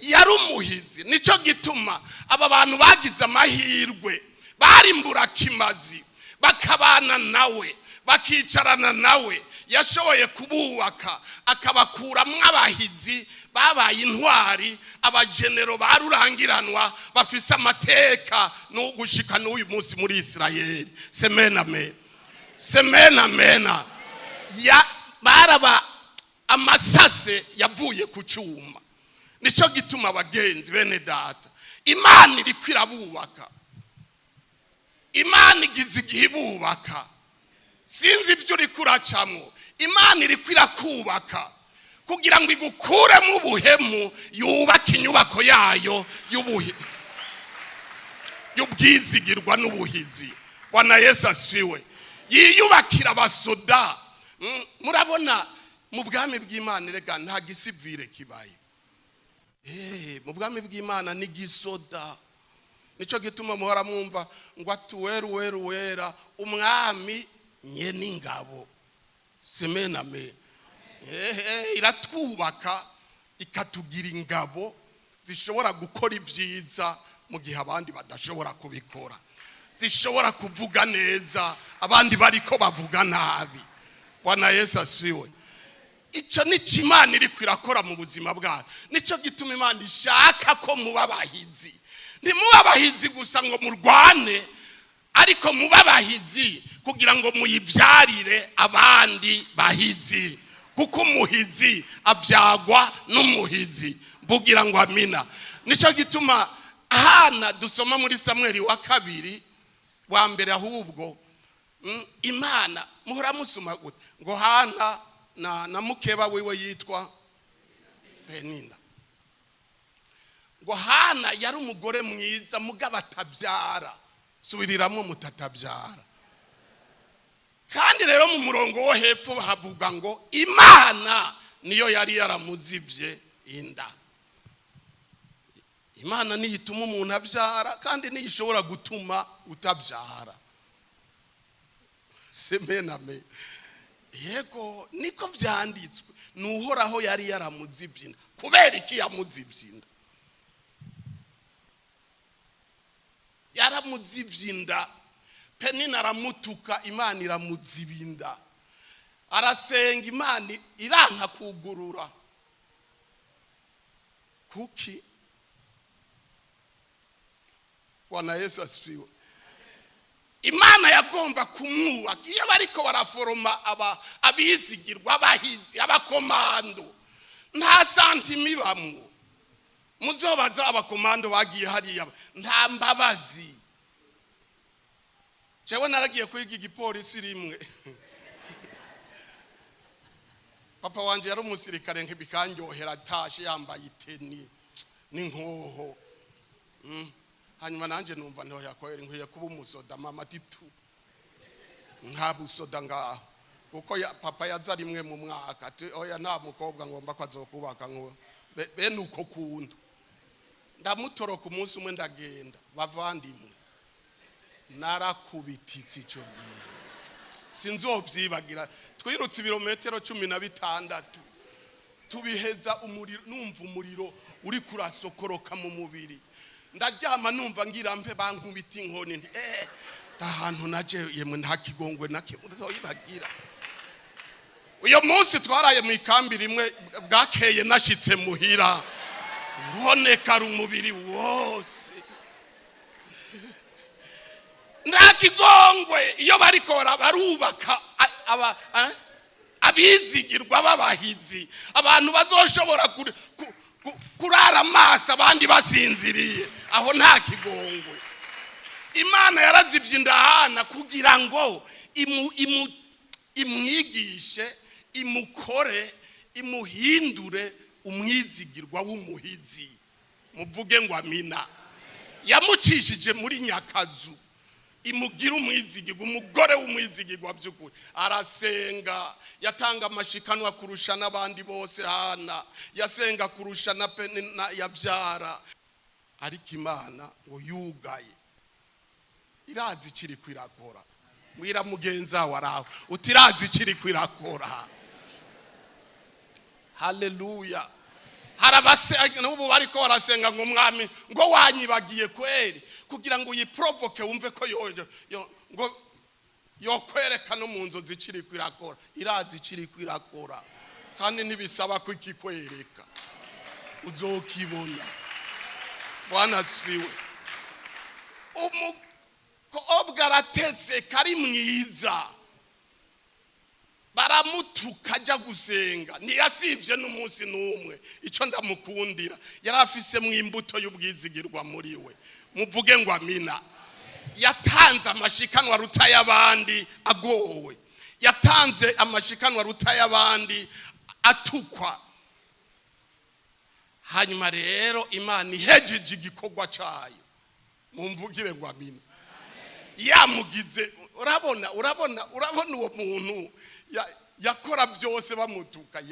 Yari umuhizi, nico gituma aba bantu bagize amahirwe barimbura kimazi bakabana nawe bakicarana nawe. Yashoboye kububaka akabakuramwo abahizi babaye intwari, abagenero barurangiranwa bafise amateka no gushika n'uyu munsi muri Israeli. Semena amen. Semena amena. Ya baraba amasase yavuye ku cyuma. Nico gituma abagenzi bene data, Imana iri kwirabubaka. Imana igize igihe ibubaka. Sinzi ibyo uri kuracamwo. Imana iri kwirakubaka kugira ngo igukure mu buhemu, yubaka inyubako yayo y'ubwizigirwa n'ubuhizi. Bwana Yesu asifiwe. Yiyubakira abasoda. Murabona mu bwami bw'Imana rega nta gisivire kibaye. Mu bwami bw'Imana ni gisoda. Nico gituma muhora mwumva ngo atuweru wera umwami nye n'ingabo. Semena me. Iratwubaka ikatugira ingabo zishobora gukora ibyiza mu gihe abandi badashobora kubikora. Zishobora kuvuga neza abandi bariko bavuga nabi. Bwana Yesu asifiwe. Ico ni Imana iri kwirakora mu buzima bwacu. Nico gituma Imana ishaka ko mubabahizi. Ntimubabahizi gusa ngo murwane, ariko mubabahizi kugira ngo muyibyarire abandi bahizi. Kuko umuhizi abyagwa n'umuhizi. Bugira ngo amina. Nico gituma Hana dusoma muri Samueli wa 2 wa mbere ahubwo Imana muhora musoma gute ngo Hana na mukeba wiwe yitwa Penina. Ngo Hana yari umugore mwiza mugabo atabyara. Subiriramo mutatabyara. Kandi rero mu murongo wo hepfo havuga ngo Imana niyo yari yaramuzibye inda. Imana niyo ituma umuntu abyara kandi niyo ishobora gutuma utabyara. Semena me. Yego niko byanditswe. Nuhoraho yari yaramuzibye inda. Kubera iki yamuzibye inda? Yaramuzibye inda. Penina aramutuka, Imana iramuzibinda. Arasenga, Imana iranka kugurura. Kuki? Bwana Yesu asifiwe. Imana yagomba kumwubaka. Iyo bariko baraforoma abizigirwa abahizi abakomando, nta santima ibamwo. Muzobaza abakomando bagiye hariya nta mbabazi. Jewe naragiye kwiga igipolisi rimwe. Papa wanje yari umusirikare nkibikanyohera atashe yambaye iteni n'inkoho. Hanyuma nanje numva nto yakoyera nkwiye kuba umusoda mama titu. Nkabusoda ngaho. Kuko papa yaza rimwe mu mwaka ati oya nta mukobwa ngomba kwazokubaka ngo bene uko kuntu. Ndamutoroka umunsi umwe ndagenda bavandimwe. Narakubititse ico gihe. Sinzobyibagira. Twirutse ibirometero 16. Tubiheza umuriro, numva umuriro uri kurasokoroka mu mubiri. Ndaryama numva ngira mpe bankubita inkoni nti ahantu naje yemwe nta kigongwe nake uzoyibagira. Uyo munsi twaraye mu ikambi rimwe bwakeye nashitse muhira. Nkoneka umubiri wose. Ndakigongwe iyo bariko barubaka abizigirwa babahizi, abantu bazoshobora kurara amaso abandi basinziriye, aho nta kigongwe. Imana yarazivye indahana kugira ngo imwigishe, imukore, imuhindure umwizigirwa w'umuhizi. Muvuge ngo amina. yamucishije muri Nyakazu imugira umwizigirwa, umugore w'umwizigirwa by'ukuri. Arasenga, yatanga amashikanwa kurusha n'abandi bose. Hana yasenga kurusha na Penina yabyara. Ariko Imana ngo yugaye, irazi ikiri kwirakora. Mwira mugenza waraho utirazi ikiri kwirakora. Haleluya. Harabase n'ubu bariko barasenga ngo mwami ngo wanyibagiye kweri, kugira ngo uyiprovoke wumve ko ngo yokwereka no mu nzozi ikiri kwirakora. Irazi ikiri kwirakora kandi ntibisaba ko ikikwereka, uzokibona. Bwana asifiwe. Umukobwa arateze kari mwiza, baramutuka ajya gusenga, ntiyasibye n'umunsi n'umwe. Icyo ndamukundira, yari afise mu imbuto y'ubwizigirwa muri we. Muvuge ngo amina. Yatanze amashikanwa ruta y'abandi agowe, yatanze amashikanwa ruta y'abandi atukwa. Hanyuma rero Imana ihejeje igikorwa cyayo, mumvugire ngo amina. Yamugize, urabona uwo muntu yakora byose bamutuka,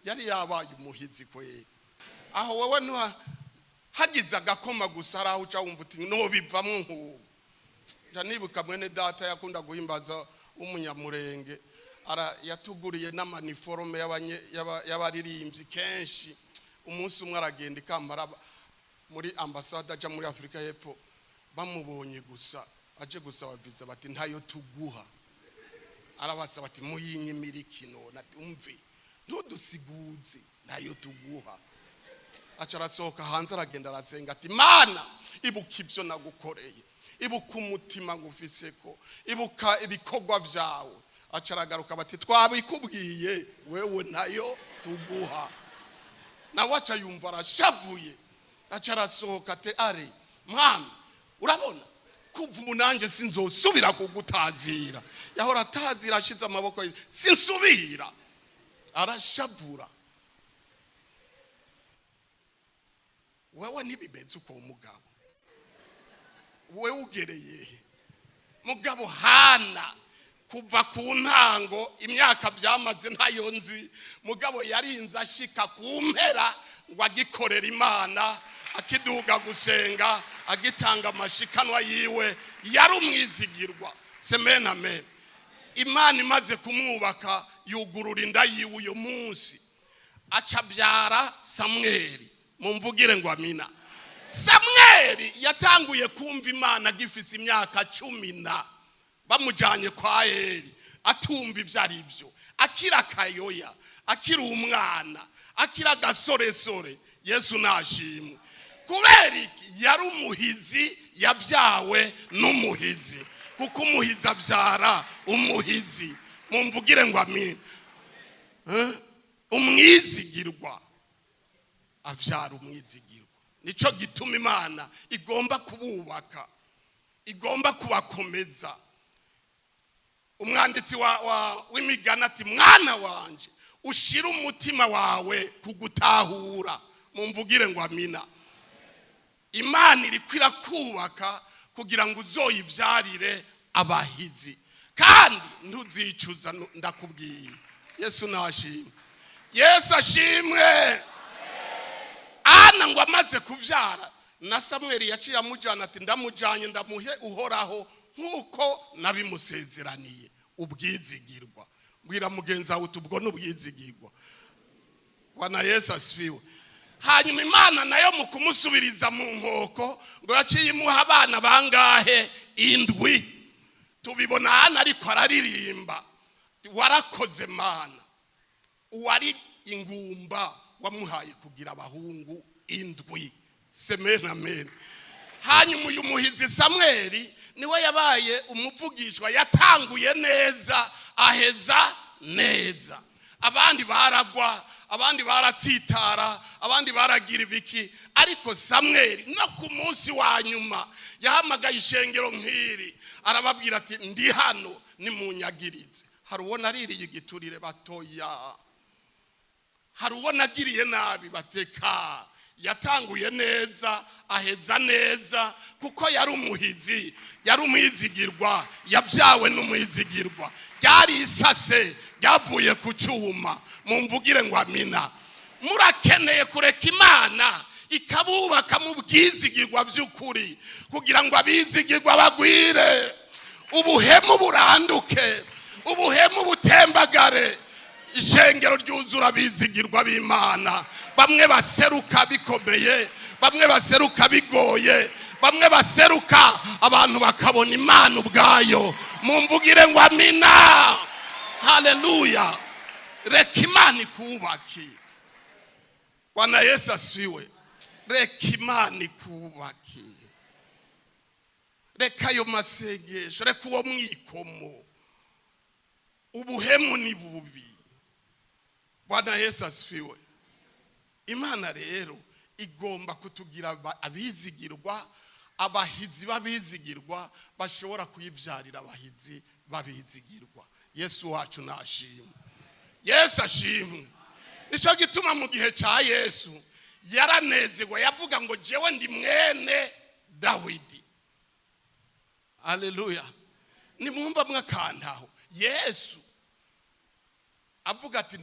yari yabaye umuhizi kweli. Aho wowe hagize agakoma gusa araho uca wumva uti no bivamwe nk'ubu. Nibuka mwene data yakunda guhimbaza umunyamurenge, yatuguriye n'amaniforome y'abaririmbyi kenshi. Umunsi umwe aragenda ikambara muri ambasade aja muri Afrika y'Epfo, bamubonye gusa aje gusaba visa bati ntayo tuguha. Arabasaba ati muyinyimira kino, nati umve ntudusiguze ntayo tuguha. Aca arasohoka hanze aragenda arasenga ati Mana ibuka ibyo nagukoreye, ibuka umutima ngufiseko, ibuka ibikorwa byawe. Aca aragaruka bati twabikubwiye wewe ntayo tuguha. Nawe aca yumva arashavuye, aca arasohoka ati are mwami urabona kuva umunanje sinzosubira kugutazira. Yahora atazira ashize amaboko sinsubira, arashabura. Wewe ntibibeze uko mugabo, wewe ugereye mugabo. Hana kuva ku ntango imyaka byamaze ntayo nzi, mugabo yarinze ashika ku mpera ngo agikorera Imana, akiduga gusenga, agitanga amashikanwa yiwe. Yari umwizigirwa. Semena amen. Imana imaze kumwubaka yugurura inda yiwe uyo munsi, acabyara Samweli. Mumvugire ngo amina. Samweli yatanguye kumva Imana agifise imyaka 10, bamujanye kwa Eli, atumva ibyo ari byo, akira kayoya, akira umwana, akira gasoresore. Yesu nashimwe. Kubera iki? Yari umuhizi, yabyawe n'umuhizi, kuko umuhizi abyara umuhizi. Mumvugire ngo amina. Umwizigirwa abyara umwizigirwa. Nico gituma Imana igomba kububaka, igomba kubakomeza. Umwanditsi w'imigani ati mwana wanje ushira umutima wawe kugutahura. Mumvugire ngo amina. Imana iri kwirakubaka kugira ngo uzoyivyarire abahizi, kandi ntuzicuza. Ndakubwiye Yesu nashimwe. Yesu ashimwe. Ana ngo amaze kuvyara na Samweli yaciye amujana ati ndamujanye ndamuhe uhoraho nkuko nabimusezeraniye. Ubwizigirwa. Bwira mugenza wawe ubwo n'ubwizigirwa. Bwana Yesu asifiwe. Hanyuma Imana nayo mu kumusubiriza mu nkoko ngo yaciye imuha abana bangahe? 7. Tubibona hano ariko araririmba, warakoze Mana, uwari ingumba wamuhaye kugira abahungu 7. Semena amen. Hanyuma uyu muhizi Samweli niwe yabaye umuvugishwa, yatanguye neza aheza neza. Abandi baragwa, abandi baratsitara, abandi baragira ibiki, ariko Samweli no ku munsi wa nyuma yahamagaye ishengero nk'iri, arababwira ati ndi hano nimunyagirize. Hari uwo naririye igiturire batoya, hari uwo nagiriye nabi bateka. Yatanguye neza aheza neza kuko yari umuhizi, yari umwizigirwa, yabyawe n'umwizigirwa, ryari isase ryavuye ku cyuma. Mumvugire ngo amina. Murakeneye kureka Imana ikabubaka mu bwizigirwa by'ukuri kugira ngo abizigirwa bagwire, ubuhemu buranduke, ubuhemu butembagare, ishengero ryuzura abizigirwa b'Imana. Bamwe baseruka bikomeye, bamwe baseruka bigoye, bamwe baseruka abantu bakabona Imana ubwayo. Mumvugire ngo amina. Haleluya. Reka Imana ikubake. Bwana Yesu asifiwe. Reka Imana ikubake. Reka ayo masengesho, reka uwo mwikomo. Ubuhemu ni bubi. Bwana Yesu asifiwe. Imana rero igomba kutugira abizigirwa, abahizi babizigirwa bashobora kuyibyarira abahizi babizigirwa. Yesu wacu nashimwe. Yesu ashimwe. Nico gituma mu gihe cya Yesu yaranezerwa, yavuga ngo jewe ndi mwene Dawidi. Haleluya. Nimwumva mwakantaho Yesu avuga ati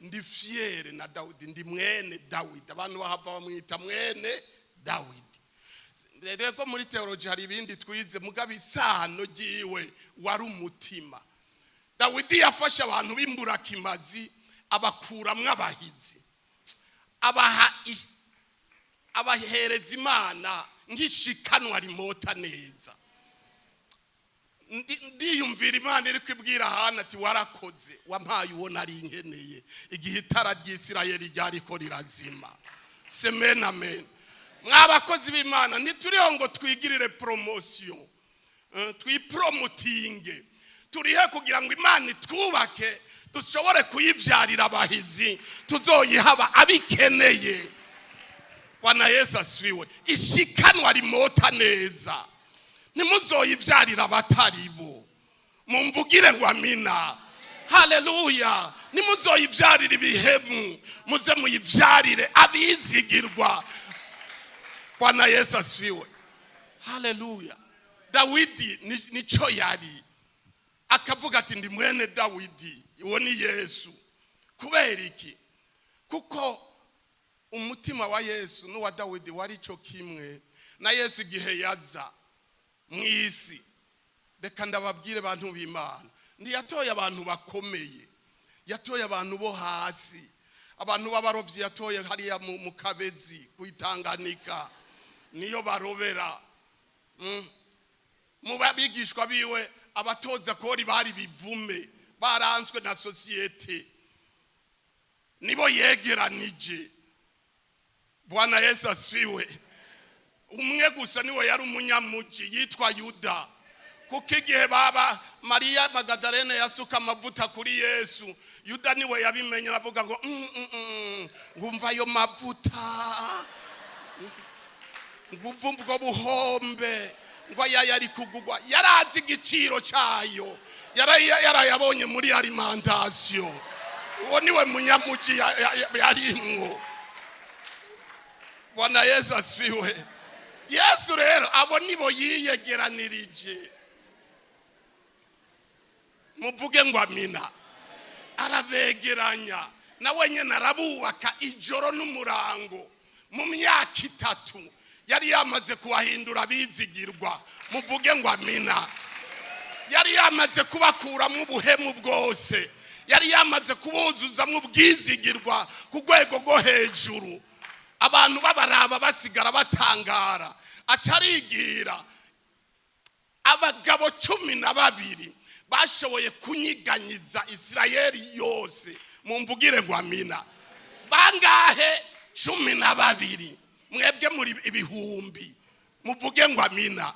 ndi fiere na Dawidi, ndi mwene Dawidi. Abantu bahava bamwita mwene Dawidi. Rero muri theology hari ibindi twize, mugabe isano giwe wari umutima. Dawidi yafasha abantu b'imburakimazi abakuramwe abahizi, abahereza Imana nk'ishikanwa rimota neza. Ndiyumvira Imana iri kwibwira Hana ati warakoze, wampaye uwo nari nkeneye igihe itara ry'Isirayeli ryariko rirazima. Amen, amen. Mwabakozi b'Imana ntituriho ngo twigirire promotion, twipromotinge. Turihe kugira ngo Imana itwubake dushobore kuyibyarira abahizi, tuzoyihaba abikeneye. Bwana Yesu asifiwe. Ishikanwa rimota neza, nimuzoyibyarira abataribo. Mumvugire ngo amina. Haleluya. Nimuzoyibyarira ibihemu, muze muyibyarire abizigirwa. Bwana Yesu asifiwe. Haleluya. Dawidi nico yari, akavuga ati ndi mwene Dawidi. Uwo ni Yesu. Kubera iki? Kuko umutima wa Yesu n'uwa Dawidi wari cyo kimwe. Na Yesu igihe yaza mwisi, reka ndababwire abantu b'Imana, ntiyatoye abantu bakomeye, yatoye abantu bo hasi. Abantu b'abarobyi yatoye hariya mu Kabezi kuitanganika, niyo barobera. Mu babigishwa biwe abatoza kori bari bivume, baranzwe na societe, nibo yegeranije. Bwana Yesu asifiwe. Umwe gusa niwe yari umunyamuji yitwa Yuda. Kuko igihe baba Maria Magdalene yasuka amavuta kuri Yesu, Yuda niwe yabimenye, avuga ngo ngumva ayo mavuta, ngumva ubwo buhombe, ngo yari kugugwa. Yarazi igiciro cyayo, yarayabonye muri alimentation. Uwo niwe munyamuji yarimwo. Bwana Yesu asifiwe. Yesu rero abo nibo yiyegeranirije. Muvuge ngo amina. Arabegeranya nawe nyene arabubaka ijoro n'umurango. Mu myaka 3 yari yamaze kubahindura abizigirwa. Muvuge ngo amina. Yari yamaze kubakura mu buhemu bwose, yari yamaze kubuzuza mu bwizigirwa ku rwego rwo hejuru. Abantu babaraba basigara batangara. Acarigira abagabo 12 bashoboye kunyiganyiza Isirayeli yose. Mumvugire ngo amina. Bangahe? 12. Mwebwe muri ibihumbi. Muvuge ngo amina.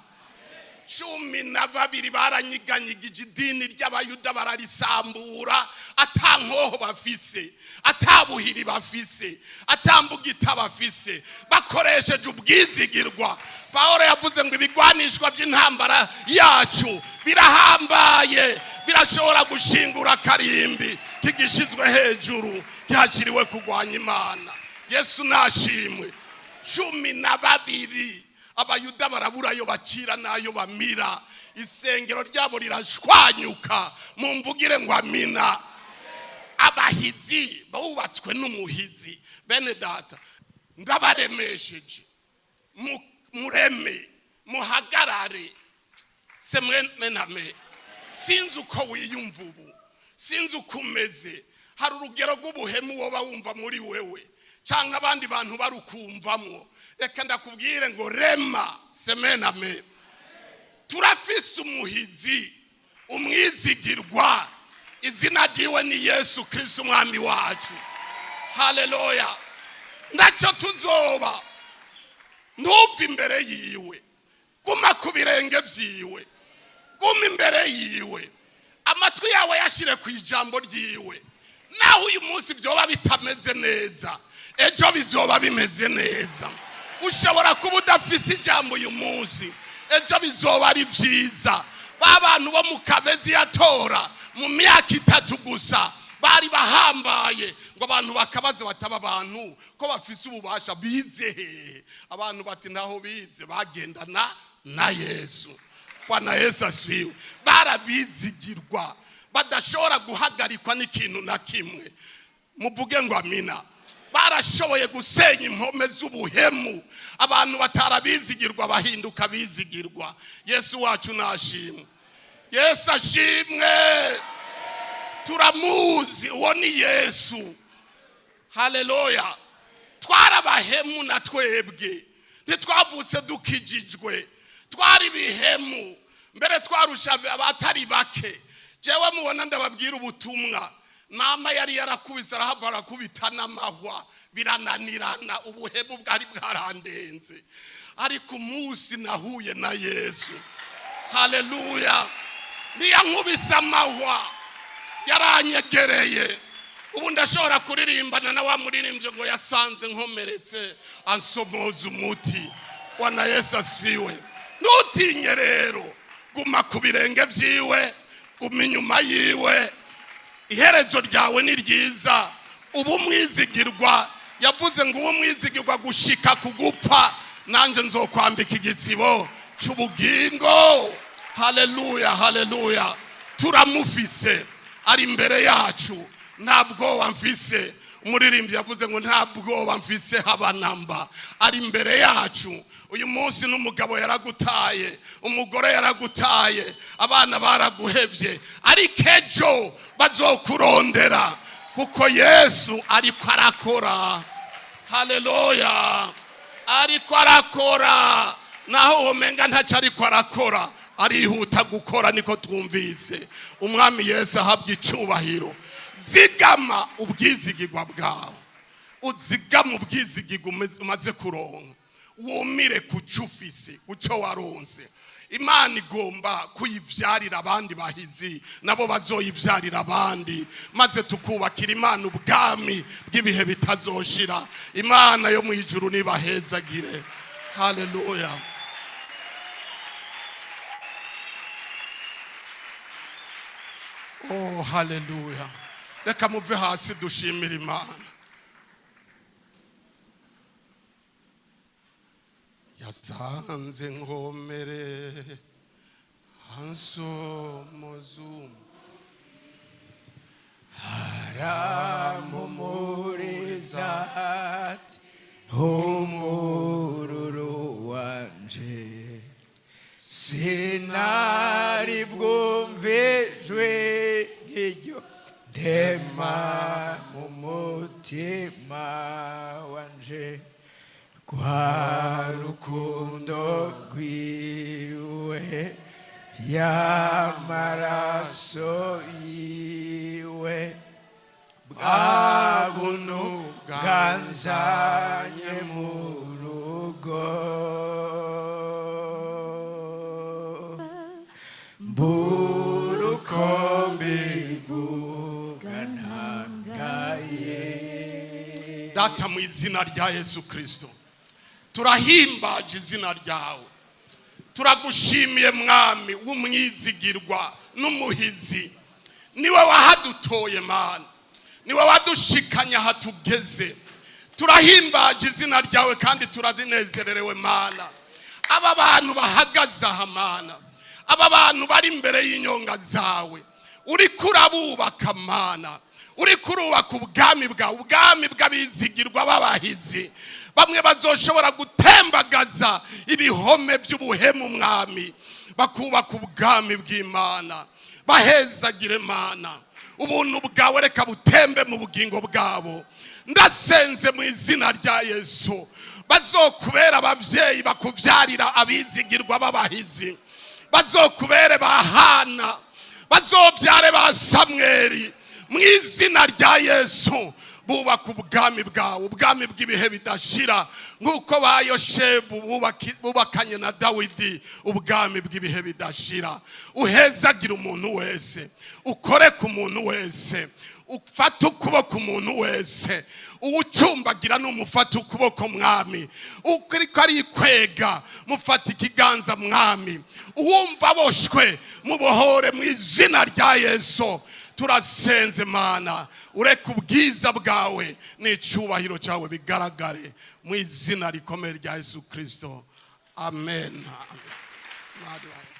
12 baranyiganyigije idini ry'Abayuda, bararisambura. Atankoho bafise, atabuhiri bafise, atambugita bafise, bakoresheje ubwizigirwa. Paulo yavuze ngo ibigwanishwa by'intambara yacu birahambaye, birashobora gushingura karimbi kigishizwe hejuru, cyashiriwe kugwanya Imana. Yesu nashimwe. 12 abayuda barabura ayo bacira n'ayo bamira, isengero ryabo rirashwanyuka. Mumvugire ngo amina. Abahizi bubatswe n'umuhizi. Bene data, ndabaremesheje mureme muhagarare semwename. Sinzi uko wiyumva ubu, sinzi uko umeze. Hari urugero rw'ubuhemu woba wumva muri wewe cyangwa abandi bantu barukumvamwo. Reka ndakubwire ngo rema semename. Turafise umuhizi, umwizigirwa, izina ryiwe ni Yesu Kristo umwami wacu. Haleluya. Ndaco tuzoba ntuve imbere yiwe, guma ku birenge byiwe, guma imbere yiwe, amatwi yawe yashire ku ijambo ryiwe. Naho uyu munsi byoba bitameze neza, ejo bizoba bimeze neza. Ushobora kuba udafise ijambo uyu munsi, ejo bizoba ari byiza. Babantu bo mu Kabezi yatora mu myaka 3 gusa bari bahambaye, ngo abantu bakabaza bataba abantu ko bafise ububasha bize hehe. Abantu bati naho bize bagendana na Yesu. Bwana Yesu asifiwe. Barabizigirwa badashobora guhagarikwa n'ikintu na kimwe. Muvuge ngo amina. Barashoboye gusenya impome z'ubuhemu. Abantu batarabizigirwa bahinduka bizigirwa. Yesu wacu nashimwe. Yesu ashimwe. Turamuzi, uwo ni Yesu. Haleluya. Twarabahemu na twebwe, ntitwavutse dukijijwe. Twari bihemu, mbere twarusha abatari bake. Jewe mubona ndababwira ubutumwa, mama yari yarakubise arahava arakubita n'amahwa, birananirana, ubuhemu bwari bwarandenze. Ariko umunsi nahuye na Yesu, haleluya, niyankubise amahwa yaranyegereye. Ubu ndashobora kuririmbana na wa muririmbyi ngo yasanze nkomeretse ansomoza umuti. Bwana Yesu asifiwe. Ntutinye rero, guma ku birenge byiwe, guma inyuma yiwe. Iherezo ryawe ni ryiza. Ubu mwizigirwa, yavuze ngo ubu mwizigirwa gushika kugupfa, nanje nzokwambika igitsibo cy'ubugingo. Haleluya, haleluya. Turamufise, ari imbere yacu. Ntabwo wamfise. Umuririmbyi yavuze ngo ntabwo wamfise habanamba. Ari imbere yacu. Uyu munsi n'umugabo yaragutaye, umugore yaragutaye, abana baraguhevye, ariko ejo bazokurondera kuko Yesu ariko arakora. Haleluya. Ariko arakora. Naho umenga ntaco ariko arakora, arihuta gukora. Niko twumvise. Umwami Yesu ahabwa icubahiro. Zigama ubwizigirwa bwawe, uzigama ubwizigirwa umaze kuronka, wumire kucufise uco waronse. Imana igomba kuyivyarira abandi bahizi, nabo bazoyivyarira abandi, maze tukubakira Imana ubwami bw'ibihe bitazoshira. Imana yo mu ijuru nibahezagire. Haleluya. Oh, haleluya. Reka muve hasi dushimira Imana. Yasanze nkomere hansomozu haramumuriza ati umururu wanje sinari bwumvijwe nk'iryo ndema mu mutima wanje kwa rukundo rwiwe y'amaraso yiwe bwa buntu bwanzanye mu rugo mburuko mbivuga ntangaye. Data, mu izina rya Yesu Kristo turahimbaje izina ryawe. Turagushimiye mwami w'umwizigirwa n'umuhizi. Niwe wahadutoye Mana, niwe wadushikanya hatugeze. turahimbaje izina ryawe kandi turazinezererewe mana. Aba bantu bahagaze aha mana, aba bantu bari imbere y'inyonga zawe, uri kurabubaka mana, uri kurubaka ubwami bwawe, ubwami bw'abizigirwa b'abahizi. Bamwe bazoshobora gutembagaza ibihome by'ubuhemu mwami, bakubaka ubwami bw'Imana. Bahezagire mana, ubuntu bwawe reka butembe mu bugingo bwabo. Ndasenze mu izina rya Yesu, bazokubera abavyeyi bakuvyarira abizigirwa b'abahizi, bazokubere bahana, bazobyare ba Samweli mu izina rya Yesu. Bubaka ubwami bwawe, ubwami bw'ibihe bidashira, nk'uko ba Yoshebu bubakanye na Dawidi ubwami bw'ibihe bidashira. Uhezagira umuntu wese, ukore ku muntu wese, ufata ukuboko umuntu wese, uwucumbagira n'umufata ukuboko mwami, uko ari kwega mufata ikiganza mwami, uwumva boshwe mubohore mu izina rya Yesu. Turasenze mana, ureke ubwiza bwawe n'icyubahiro cyawe bigaragare mu izina rikomeye rya Yesu Kristo. Amen. Amen.